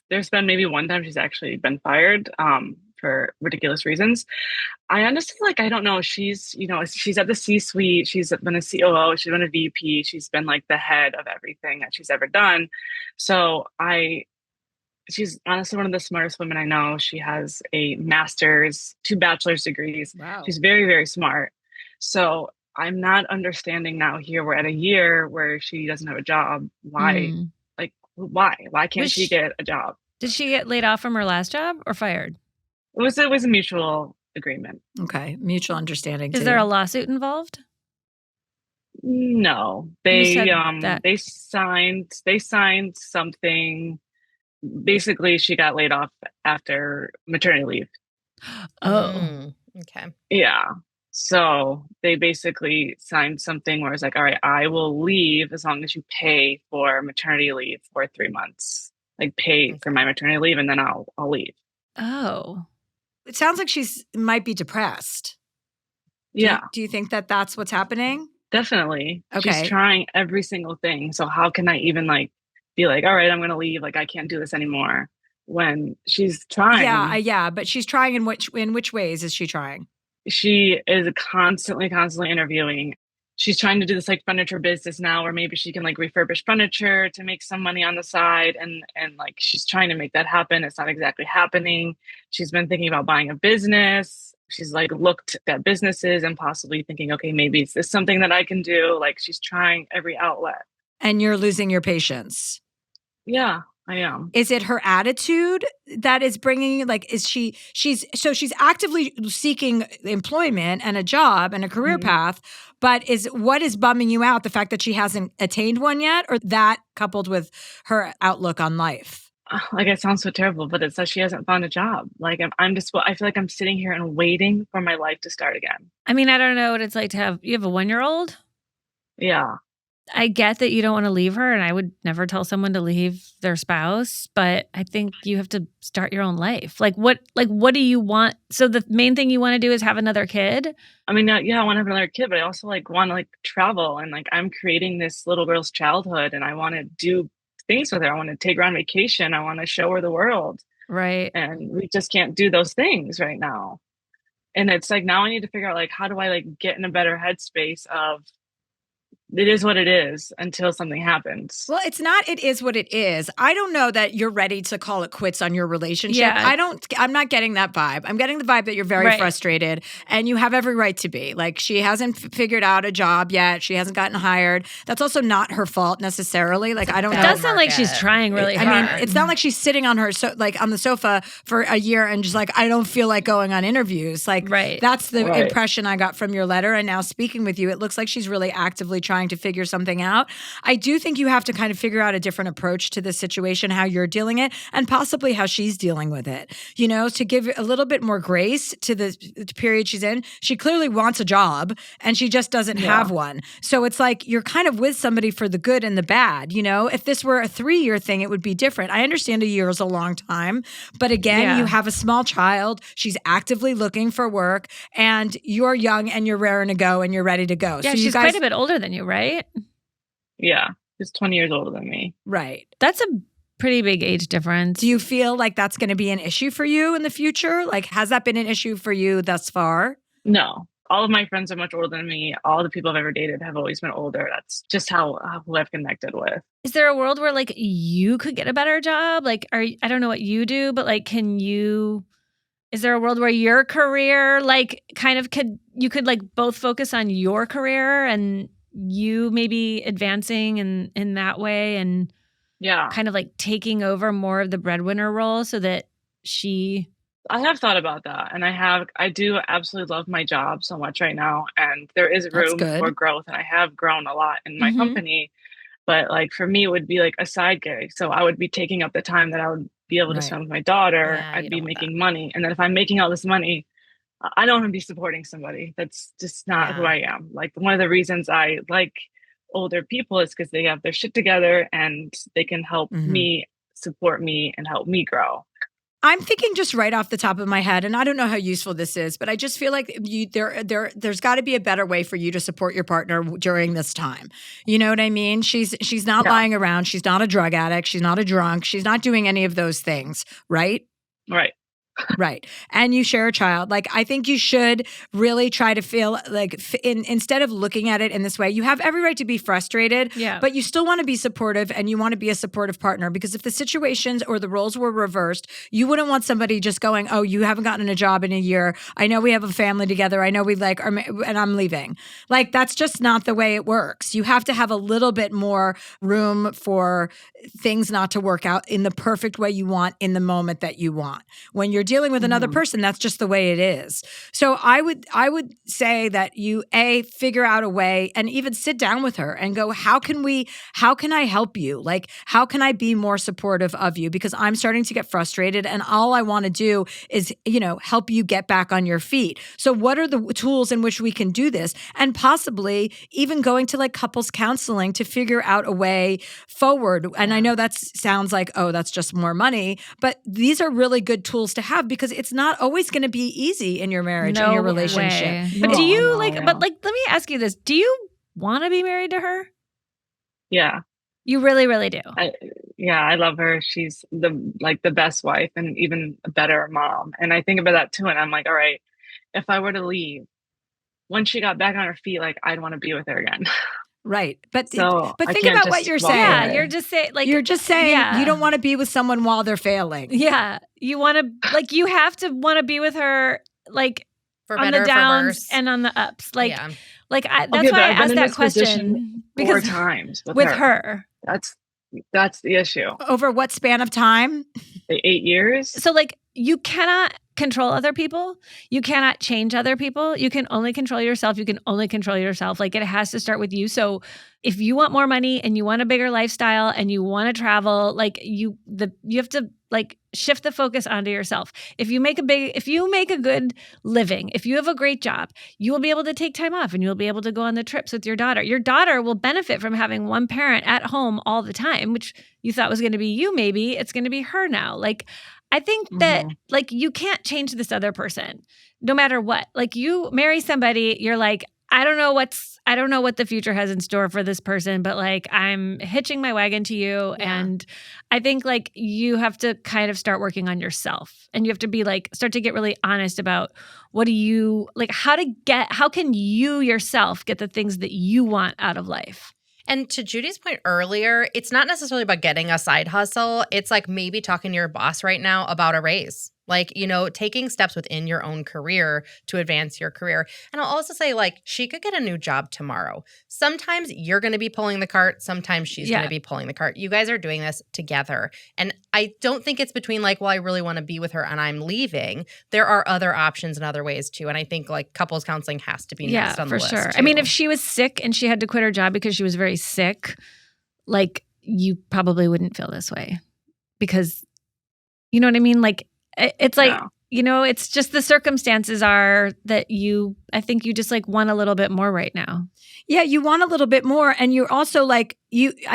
there's been maybe one time she's actually been fired for ridiculous reasons. I honestly, like, I don't know. She's, she's at the C-suite. She's been a COO. She's been a VP. She's been like the head of everything that she's ever done. So she's honestly one of the smartest women I know. She has a master's, 2 bachelor's degrees. Wow. She's very, very smart. So I'm not understanding now here. We're at a year where she doesn't have a job. Why? Why can't she get a job? Did she get laid off from her last job or fired? It was a mutual agreement. Okay. Mutual understanding. Is there a lawsuit involved? No. They signed something. Basically, she got laid off after maternity leave. Oh. Okay. Yeah. So they basically signed something where it's like, all right, I will leave as long as you pay for maternity leave for 3 months. Like pay for my maternity leave, and then I'll leave. Oh. It sounds like might be depressed. Yeah. Do you think that that's what's happening? Definitely. Okay. She's trying every single thing. So how can I even be like, all right, I'm going to leave. Like, I can't do this anymore when she's trying. Yeah. But she's trying in which ways is she trying? She is constantly interviewing. She's trying to do this like furniture business now, where maybe she can like refurbish furniture to make some money on the side. And like, she's trying to make that happen. It's not exactly happening. She's been thinking about buying a business. She's like looked at businesses and possibly thinking, okay, maybe is this something that I can do? Like, she's trying every outlet. And you're losing your patience. Yeah, I am. Is it her attitude that is bringing, like, she's actively seeking employment and a job and a career path, but what is bumming you out? The fact that she hasn't attained one yet, or that coupled with her outlook on life? Like, it sounds so terrible, but it's that she hasn't found a job. Like, I feel like I'm sitting here and waiting for my life to start again. I mean, I don't know what it's like to have a 1-year-old. Yeah. I get that you don't want to leave her, and I would never tell someone to leave their spouse, but I think you have to start your own life. What do you want? So the main thing you want to do is have another kid? I mean, yeah, I want to have another kid, but I also want to travel, and I'm creating this little girl's childhood, and I want to do things with her. I want to take her on vacation. I want to show her the world. Right. And we just can't do those things right now. And it's now I need to figure out how do I get in a better headspace of, it is what it is until something happens. Well, it's not, it is what it is. I don't know that you're ready to call it quits on your relationship. Yeah. I'm not getting that vibe. I'm getting the vibe that you're very frustrated, and you have every right to be. She hasn't figured out a job yet. She hasn't gotten hired. That's also not her fault necessarily. I don't know. It does sound like she's trying really hard. I mean, it's not like she's sitting on her, on the sofa for a year and just I don't feel like going on interviews. That's the impression I got from your letter. And now speaking with you, it looks like she's really actively trying to figure something out. I do think you have to kind of figure out a different approach to this situation, how you're dealing it, and possibly how she's dealing with it. To give a little bit more grace to the period she's in. She clearly wants a job, and she just doesn't have one. So it's you're kind of with somebody for the good and the bad. If this were a 3-year thing, it would be different. I understand a year is a long time, but again, you have a small child. She's actively looking for work, and you're young and you're raring to go and you're ready to go. Yeah, so she's quite a bit older than you, right? Yeah, she's 20 years older than me. Right. That's a pretty big age difference. Do you feel like that's going to be an issue for you in the future? Has that been an issue for you thus far? No. All of my friends are much older than me. All the people I've ever dated have always been older. That's just who I've connected with. Is there a world where you could get a better job? I don't know what you do, but is there a world where your career you could both focus on your career and you maybe advancing in that way, and kind of taking over more of the breadwinner role so that I have thought about that, and I do absolutely love my job so much right now, and there is room for growth, and I have grown a lot in my company, but for me it would be a side gig, so I would be taking up the time that I would be able to spend with my daughter. Yeah, I'd be making money, and then if I'm making all this money, I don't want to be supporting somebody. That's just not who I am. One of the reasons I like older people is because they have their shit together and they can help me, support me, and help me grow. I'm thinking just right off the top of my head, and I don't know how useful this is, but I just feel like there's got to be a better way for you to support your partner during this time. You know what I mean? She's not lying around. She's not a drug addict. She's not a drunk. She's not doing any of those things, right? Right. Right. And you share a child. Like, I think you should really try to feel like instead of looking at it in this way, you have every right to be frustrated, but you still want to be supportive and you want to be a supportive partner, because if the situations or the roles were reversed, you wouldn't want somebody just going, oh, you haven't gotten a job in a year. I know we have a family together. I know we like, and I'm leaving. Like, that's just not the way it works. You have to have a little bit more room for things not to work out in the perfect way you want in the moment that you want. When you're dealing with another person, that's just the way it is. So I would say that you figure out a way and even sit down with her and go, how can I help you? Like, how can I be more supportive of you? Because I'm starting to get frustrated and all I want to do is, help you get back on your feet. So what are the tools in which we can do this? And possibly even going to like couples counseling to figure out a way forward. And I know that sounds like, oh, that's just more money, but these are really good tools to have, because it's not always going to be easy in your marriage and your relationship. But do you let me ask you this. Do you want to be married to her? Yeah. You really, really do. I love her. She's the best wife and even a better mom. And I think about that too. And I'm like, all right, if I were to leave, when she got back on her feet, like, I'd want to be with her again. Right. But think I about what you're saying. Yeah, you're just saying you don't want to be with someone while they're failing. Yeah. You want to you have to want to be with her for on better, the downs for worse. and on the ups. That's why I I've asked been in that this question. position Because 4 times with her. That's the issue. Over what span of time? 8 years. So you cannot control other people. You cannot change other people. You can only control yourself. You can only control yourself. It has to start with you. So if you want more money and you want a bigger lifestyle and you want to travel, you have to shift the focus onto yourself. If you make a good living, if you have a great job, you will be able to take time off and you'll be able to go on the trips with your daughter. Your daughter will benefit from having one parent at home all the time, which you thought was going to be you. Maybe it's going to be her now. I think that you can't change this other person no matter what. You marry somebody, you're like, I don't know what the future has in store for this person, but I'm hitching my wagon to you. Yeah. And I think you have to kind of start working on yourself, and you have to be start to get really honest about what do you how can you yourself get the things that you want out of life? And to Judy's point earlier, it's not necessarily about getting a side hustle. It's maybe talking to your boss right now about a raise. Taking steps within your own career to advance your career. And I'll also say, she could get a new job tomorrow. Sometimes you're going to be pulling the cart. Sometimes she's going to be pulling the cart. You guys are doing this together. And I don't think it's between well, I really want to be with her and I'm leaving. There are other options and other ways too. And I think couples counseling has to be next on the list. Yeah, for sure. Too. I mean, if she was sick and she had to quit her job because she was very sick, you probably wouldn't feel this way, because you know what I mean? It's it's just the circumstances are that I think you just want a little bit more right now. Yeah, you want a little bit more. And you're also I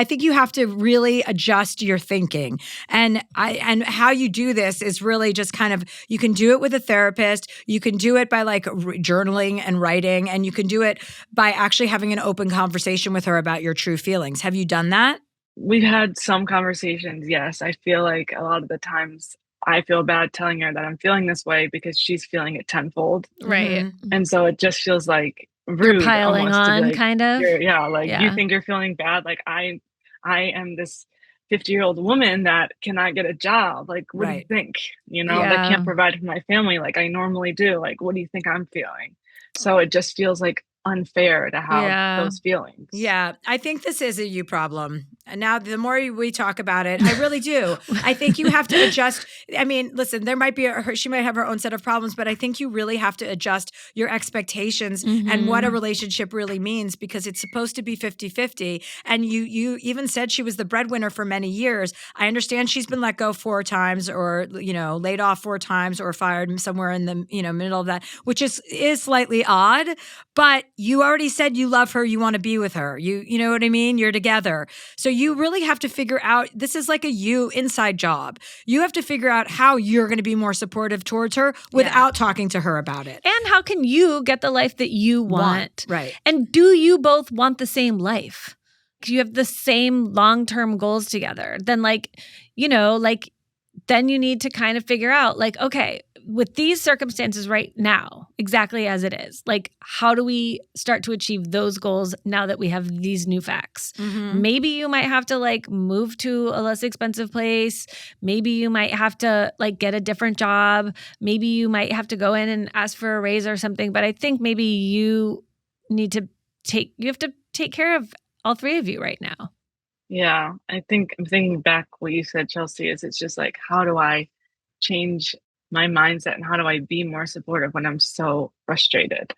think you have to really adjust your thinking. And how you do this is really just kind of, you can do it with a therapist. You can do it by journaling and writing. And you can do it by actually having an open conversation with her about your true feelings. Have you done that? We've had some conversations, yes. I feel like a lot of the times I feel bad telling her that I'm feeling this way because she's feeling it tenfold. Right. Mm-hmm. And so it just feels rude. You're piling on, kind of. You think you're feeling bad. I am this 50-year-old woman that cannot get a job. What do you think? That can't provide for my family like I normally do. What do you think I'm feeling? So it just feels unfair to have those feelings. Yeah, I think this is a you problem. And now the more we talk about it, I really do. I think you have to adjust. I mean, listen, there might be she might have her own set of problems, but I think you really have to adjust your expectations and what a relationship really means, because it's supposed to be 50-50. And you even said she was the breadwinner for many years. I understand she's been let go 4 times or, laid off 4 times or fired somewhere in the, middle of that, which is slightly odd, but you already said you love her, you want to be with her. You know what I mean? You're together. So you really have to figure out, this is a you inside job. You have to figure out how you're going to be more supportive towards her without talking to her about it. And how can you get the life that you want? Right. And do you both want the same life? Do you have the same long-term goals together? Then then you need to kind of figure out okay, with these circumstances right now, exactly as it is, like, how do we start to achieve those goals now that we have these new facts? Mm-hmm. Maybe you might have to like move to a less expensive place. Maybe you might have to like get a different job. Maybe you might have to go in and ask for a raise or something. But I think maybe you have to take care of all three of you right now. Yeah, I think I'm thinking back what you said, Chelsea, is it's just like, how do I change my mindset and how do I be more supportive when I'm so frustrated?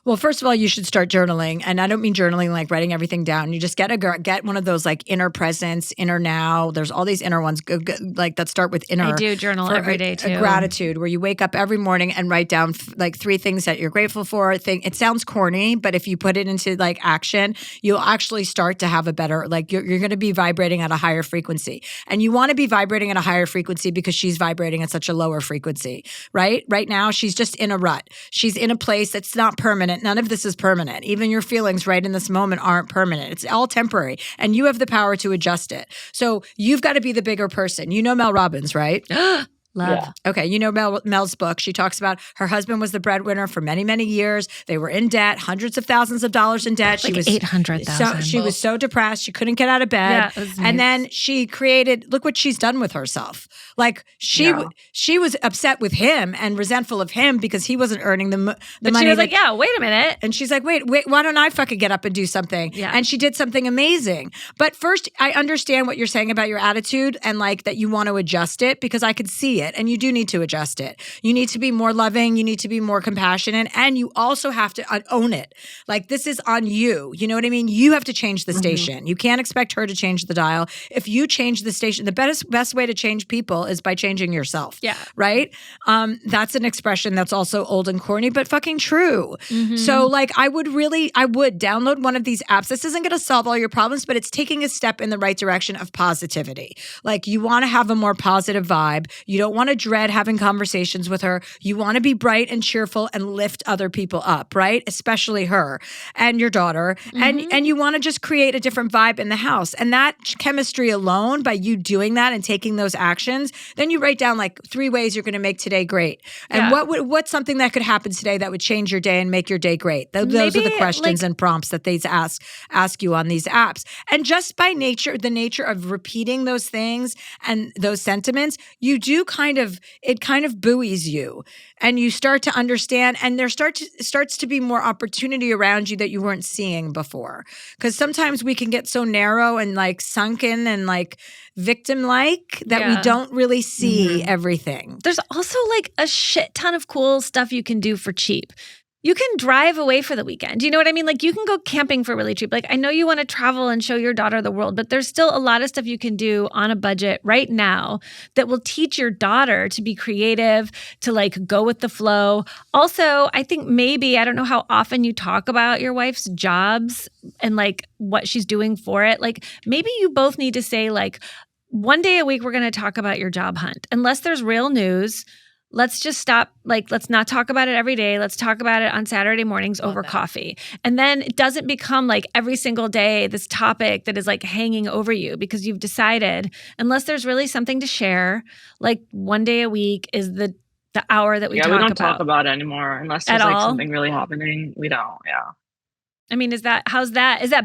Well, first of all, you should start journaling. And I don't mean journaling like writing everything down. You just get one of those like inner presence, inner now. There's all these inner ones like that start with inner. I do journal every day too. Gratitude, where you wake up every morning and write down like 3 things that you're grateful for. It sounds corny, but if you put it into like action, you'll actually start to have a better, like you're going to be vibrating at a higher frequency. And you want to be vibrating at a higher frequency because she's vibrating at such a lower frequency, right? Right now, she's just in a rut. She's in a place that's not permanent. None of this is permanent. Even your feelings right in this moment aren't permanent. It's all temporary. And you have the power to adjust it. So you've got to be the bigger person. You know Mel Robbins, right? Love. Yeah. Okay, you know Mel's book. She talks about her husband was the breadwinner for many, many years. They were in debt, hundreds of thousands of dollars in debt. Like she was 800,000. She was so depressed, she couldn't get out of bed. Yeah, and then she created. Look what she's done with herself. Like she was upset with him and resentful of him because he wasn't earning the money. She was like, "Yeah, wait a minute." And she's like, wait, why don't I fucking get up and do something? Yeah. And she did something amazing. But first, I understand what you're saying about your attitude and like that you want to adjust it because I could see it. And you do need to adjust it. You need to be more loving. You need to be more compassionate. And you also have to own it. Like this is on you. You know what I mean? You have to change the station. You can't expect her to change the dial. If you change the station, the best way to change people is by changing yourself. Yeah. Right? That's an expression that's also old and corny, but fucking true. So like I would download one of these apps. This isn't going to solve all your problems, but it's taking a step in the right direction of positivity. Like you want to have a more positive vibe. You don't want to dread having conversations with her. You want to be bright and cheerful and lift other people up, right? Especially her and your daughter. And you want to just create a different vibe in the house. And that chemistry alone, by you doing that and taking those actions, then you write down like 3 ways you're going to make today great. And what's something that could happen today that would change your day and make your day great? Those are the questions and prompts that they ask you on these apps. And just by the nature of repeating those things and those sentiments, it kind of buoys you and you start to understand, and there starts to be more opportunity around you that you weren't seeing before. Because sometimes we can get so narrow and like sunken and like victim-like that we don't really see everything. There's also like a shit ton of cool stuff you can do for cheap. You can drive away for the weekend. Do you know what I mean? Like you can go camping for really cheap. Like I know you want to travel and show your daughter the world, but there's still a lot of stuff you can do on a budget right now that will teach your daughter to be creative, to like go with the flow. Also, I think maybe, I don't know how often you talk about your wife's jobs and like what she's doing for it. Like maybe you both need to say like, one day a week, we're going to talk about your job hunt. Unless there's real news, let's just stop. Like, let's not talk about it every day. Let's talk about it on Saturday mornings over coffee. And then it doesn't become like every single day this topic that is like hanging over you because you've decided, unless there's really something to share, like one day a week is the hour that we talk about. Yeah, we don't talk about it anymore unless there's like something really happening. We don't, I mean, is that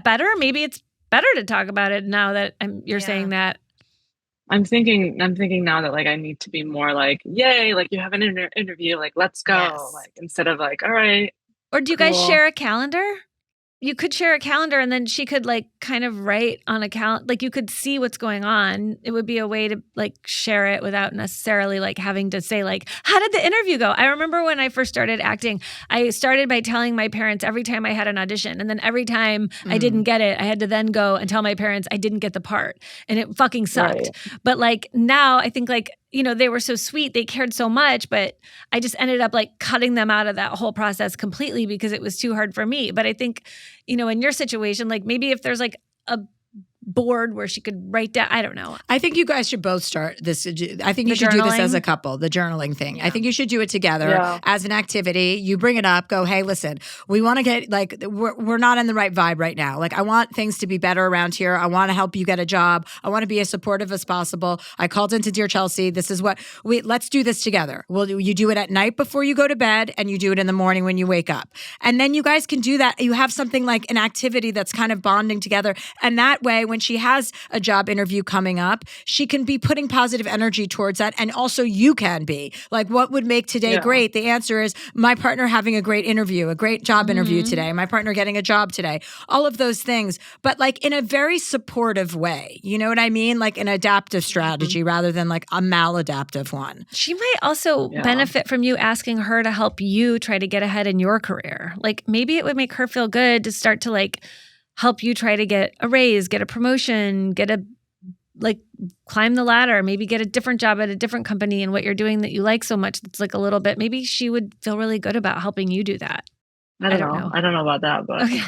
better? Maybe it's better to talk about it now that you're saying that. I'm thinking now that like I need to be more like, yay, like you have an interview, like let's go, like instead of like, all right. Or do you guys share a calendar? You could share a calendar and then she could like kind of write on a calendar. Like you could see what's going on. It would be a way to like share it without necessarily like having to say like, how did the interview go? I remember when I first started acting, I started by telling my parents every time I had an audition. And then every time I didn't get it, I had to then go and tell my parents I didn't get the part. And it fucking sucked. Right. But like now I think like, you know, they were so sweet. They cared so much, but I just ended up like cutting them out of that whole process completely because it was too hard for me. But I think, you know, in your situation, like maybe if there's like a board where she could write down. I don't know. I think you guys should both start this. I think you The should do this as journaling? a couple, the journaling thing. I think you should do it together Yeah. as an activity. You bring it up, go, hey, listen, we want to get, like, we're not in the right vibe right now. Like, I want things to be better around here. I want to help you get a job. I want to be as supportive as possible. I called into Dear Chelsea. This is what let's do this together. You do it at night before you go to bed, and you do it in the morning when you wake up. And then you guys can do that. You have something like an activity that's kind of bonding together. And that way, when she has a job interview coming up, she can be putting positive energy towards that. And also you can be like, what would make today great? The answer is my partner having a great interview, a great job interview today, my partner getting a job today, all of those things, but like in a very supportive way. You know what I mean? Like an adaptive strategy rather than like a maladaptive one. She might also benefit from you asking her to help you try to get ahead in your career. Like maybe it would make her feel good to start to like help you try to get a raise, get a promotion, climb the ladder, maybe get a different job at a different company and what you're doing that you like so much. That's like a little bit, maybe she would feel really good about helping you do that. I don't know. I don't know about that, but Okay.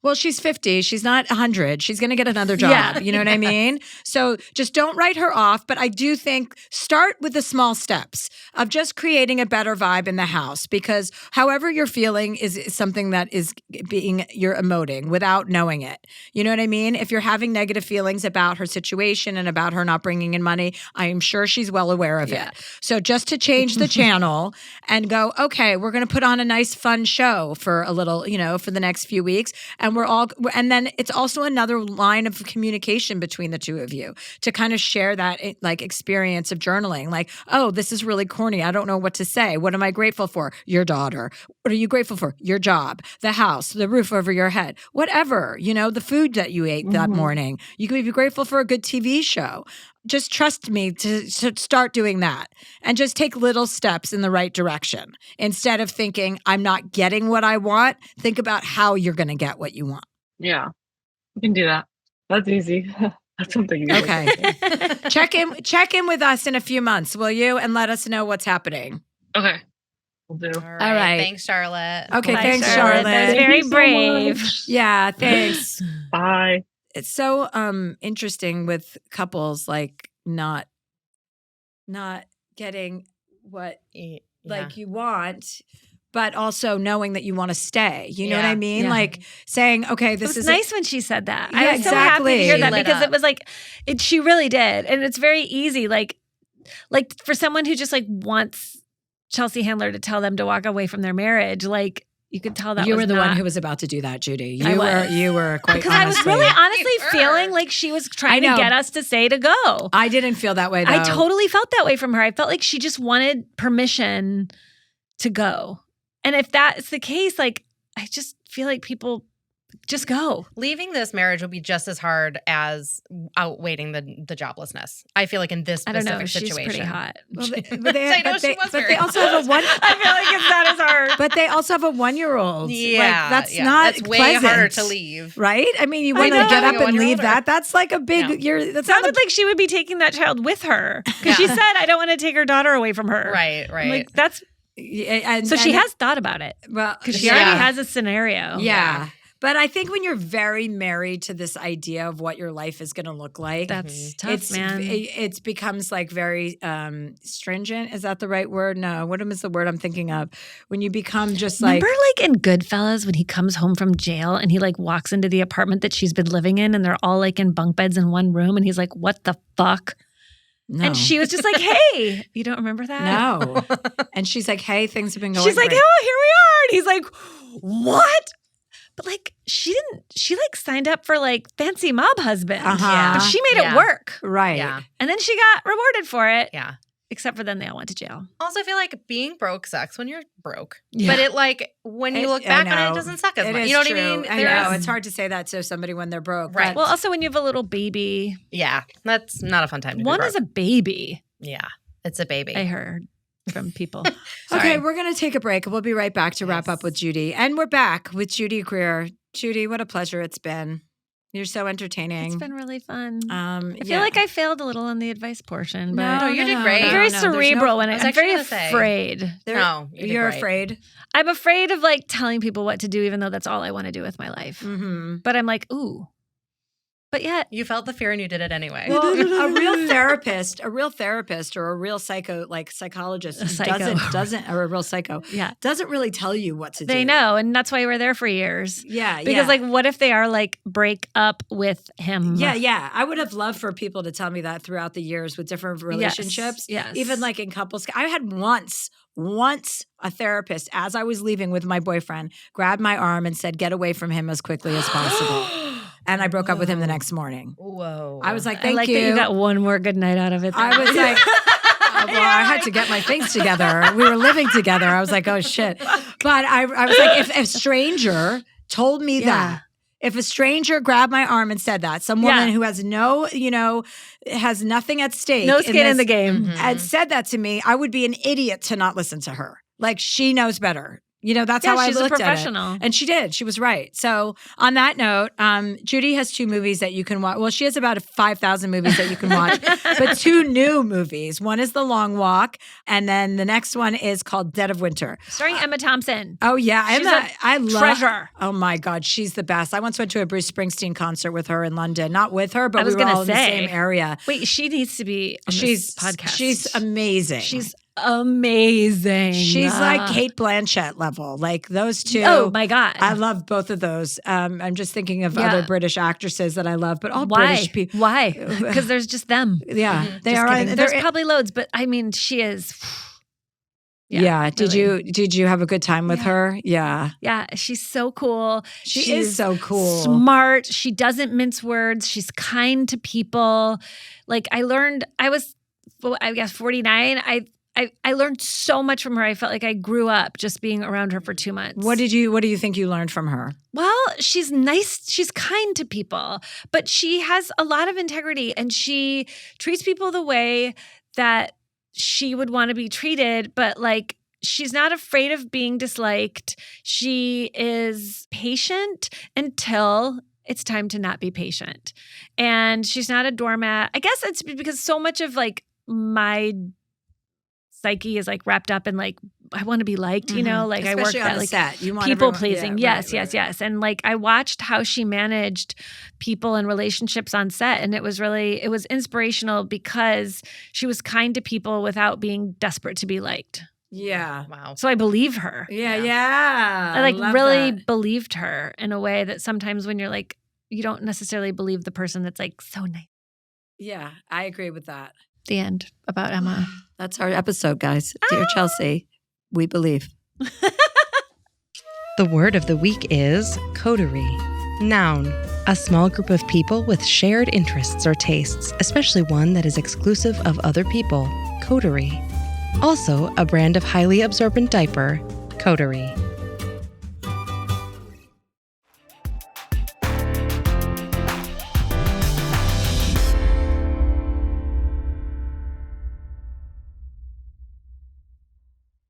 Well, she's 50. She's not 100. She's going to get another job. Yeah. You know what I mean? So just don't write her off. But I do think start with the small steps of just creating a better vibe in the house, because however you're feeling is something that is you're emoting without knowing it. You know what I mean? If you're having negative feelings about her situation and about her not bringing in money, I am sure she's well aware of it. So just to change the channel and go, okay, we're going to put on a nice fun show for a little, for the next few weeks. And then it's also another line of communication between the two of you to kind of share that like experience of journaling. Like, oh, this is really corny. I don't know what to say. What am I grateful for? Your daughter. What are you grateful for? Your job, the house, the roof over your head, whatever, the food that you ate that morning. You could be grateful for a good TV show. Just trust me to start doing that and just take little steps in the right direction. Instead of thinking, I'm not getting what I want, think about how you're going to get what you want. yeah, we can do that. That's easy. That's something easy. Okay. Check in with us in a few months, will you? And let us know what's happening. Okay. We'll do. All right. Thanks, Charlotte. Okay, Bye, thanks, Charlotte. That was Thank very you so brave. much. Yeah, thanks. Bye. It's so interesting with couples like not getting what like you want, but also knowing that you want to stay. You know what I mean? Yeah. Like saying, okay, this It was is nice when she said that. Yeah, I was so happy to exactly. hear She that lit because up. it was like, she really did. And it's very easy. Like for someone who just like wants Chelsea Handler to tell them to walk away from their marriage, like you could tell that you was were the not, one who was about to do that, Judy. I was. You were quite because I was honestly. really honestly You were. feeling like she was trying I to know. get us to say to go. I didn't feel that way though. I totally felt that way from her. I felt like she just wanted permission to go. And if that's the case, like, I just feel like people just go. Leaving this marriage would be just as hard as outweighing the joblessness. I feel like in this I don't specific know. situation. She's pretty hot. Well, I know she was but very they also have a one. I feel like it's not as hard. But they also have a 1-year-old. Yeah, like, that's not that's way pleasant, harder to leave. right? I mean, you I want to know. get up Having a and leave 1-year-old that. That's like a big. No. That's It not sounded like she would be taking that child with her because she Yeah. said, "I don't want to take her daughter away from her." Right, I'm like that's and, so she and- has thought about it well because she Yeah. already has a scenario. Yeah. But I think when you're very married to this idea of what your life is going to look like, That's tough, man. It becomes like very stringent. Is that the right word? No. What is the word I'm thinking of? When you become just like. Remember like in Goodfellas when he comes home from jail and he like walks into the apartment that she's been living in and they're all like in bunk beds in one room and he's like, "What the fuck?" No. And she was just like, "Hey." You don't remember that? No. And she's like, hey, things have been going She's like, great. "Oh, here we are." And he's like, "What?" But like she like signed up for like fancy mob husband. Uh-huh. But she made Yeah. it work. Right. Yeah. And then she got rewarded for it. Yeah. Except for then they all went to jail. Also, I feel like being broke sucks when you're broke. Yeah. But it like when you look I back on it, know. it doesn't suck as It much. is You know what true. I mean? I There know. is- It's hard to say that to somebody when they're broke. Right. but- Well, also when you have a little baby. Yeah, that's not a fun time to be One broke. is a baby, Yeah, it's a baby. I heard from people. Okay, Sorry. we're going to take a break. We'll be right back to wrap up with Judy. And we're back with Judy Greer. Judy, what a pleasure it's been. You're so entertaining. It's been really fun. I yeah. feel like I failed a little on the advice portion, but No, you did great. I'm very there's cerebral when I was I'm very actually gonna say. afraid. No, you did You're great. afraid. I'm afraid of like telling people what to do, even though that's all I want to do with my life. Mm-hmm. But I'm like, ooh, But yet You felt the fear and you did it anyway. Well, a real therapist or a real psychologist doesn't or a real psycho doesn't really tell you what to do. they know, and that's why we're there for years. Yeah, Because like, what if they are like break up with him? Yeah. I would have loved for people to tell me that throughout the years with different relationships. Yes. Even like in couples. I had once a therapist, as I was leaving with my boyfriend, grabbed my arm and said, "Get away from him as quickly as possible." And I broke up with him the next morning. Whoa. I was like, I thank like you. that you got one more good night out of it. I was like, I had to get my things together. We were living together. I was like, oh shit. But I was like, if a stranger told me that, if a stranger grabbed my arm and said that, some woman who has has nothing at stake, no skin in the game, had said that to me, I would be an idiot to not listen to her. Like, she knows better. That's how I looked at it. She's a professional. And she did. She was right. So on that note, Judy has 2 movies that you can watch. Well, she has about 5,000 movies that you can watch, but 2 new movies. One is The Long Walk, and then the next one is called Dead of Winter. Starring Emma Thompson. Oh, yeah. She's I love treasure. Oh, my God. She's the best. I once went to a Bruce Springsteen concert with her in London. Not with her, but we were all in the same area. Wait, she needs to be on this podcast. She's amazing. She's amazing. She's like Kate Blanchett level. Like those 2. Oh my God. I love both of those. I'm just thinking of other British actresses that I love, but all British people. Why? Because there's just them. Yeah. They just are. Kidding. There's probably loads, but I mean, she is. Yeah. Did you have a good time with her? Yeah. Yeah. She's so cool. She is so cool. Smart. She doesn't mince words. She's kind to people. Like I was 49. I learned so much from her. I felt like I grew up just being around her for 2 months. What do you think you learned from her? Well, she's nice. She's kind to people, but she has a lot of integrity and she treats people the way that she would want to be treated. But like, she's not afraid of being disliked. She is patient until it's time to not be patient. And she's not a doormat. I guess it's because so much of like my psyche is like wrapped up in like, I want to be liked, like especially I work on at like set. You want people everyone, pleasing. Yes. And like I watched how she managed people and relationships on set. And it was inspirational because she was kind to people without being desperate to be liked. Yeah. Wow. So I believe her. Yeah. I like really believed her in a way that sometimes when you're like, you don't necessarily believe the person that's like so nice. Yeah, I agree with that. The end about Emma. That's our episode, guys. Dear Chelsea, we believe. The word of the week is coterie. Noun, a small group of people with shared interests or tastes, especially one that is exclusive of other people. Coterie. Also, a brand of highly absorbent diaper. Coterie.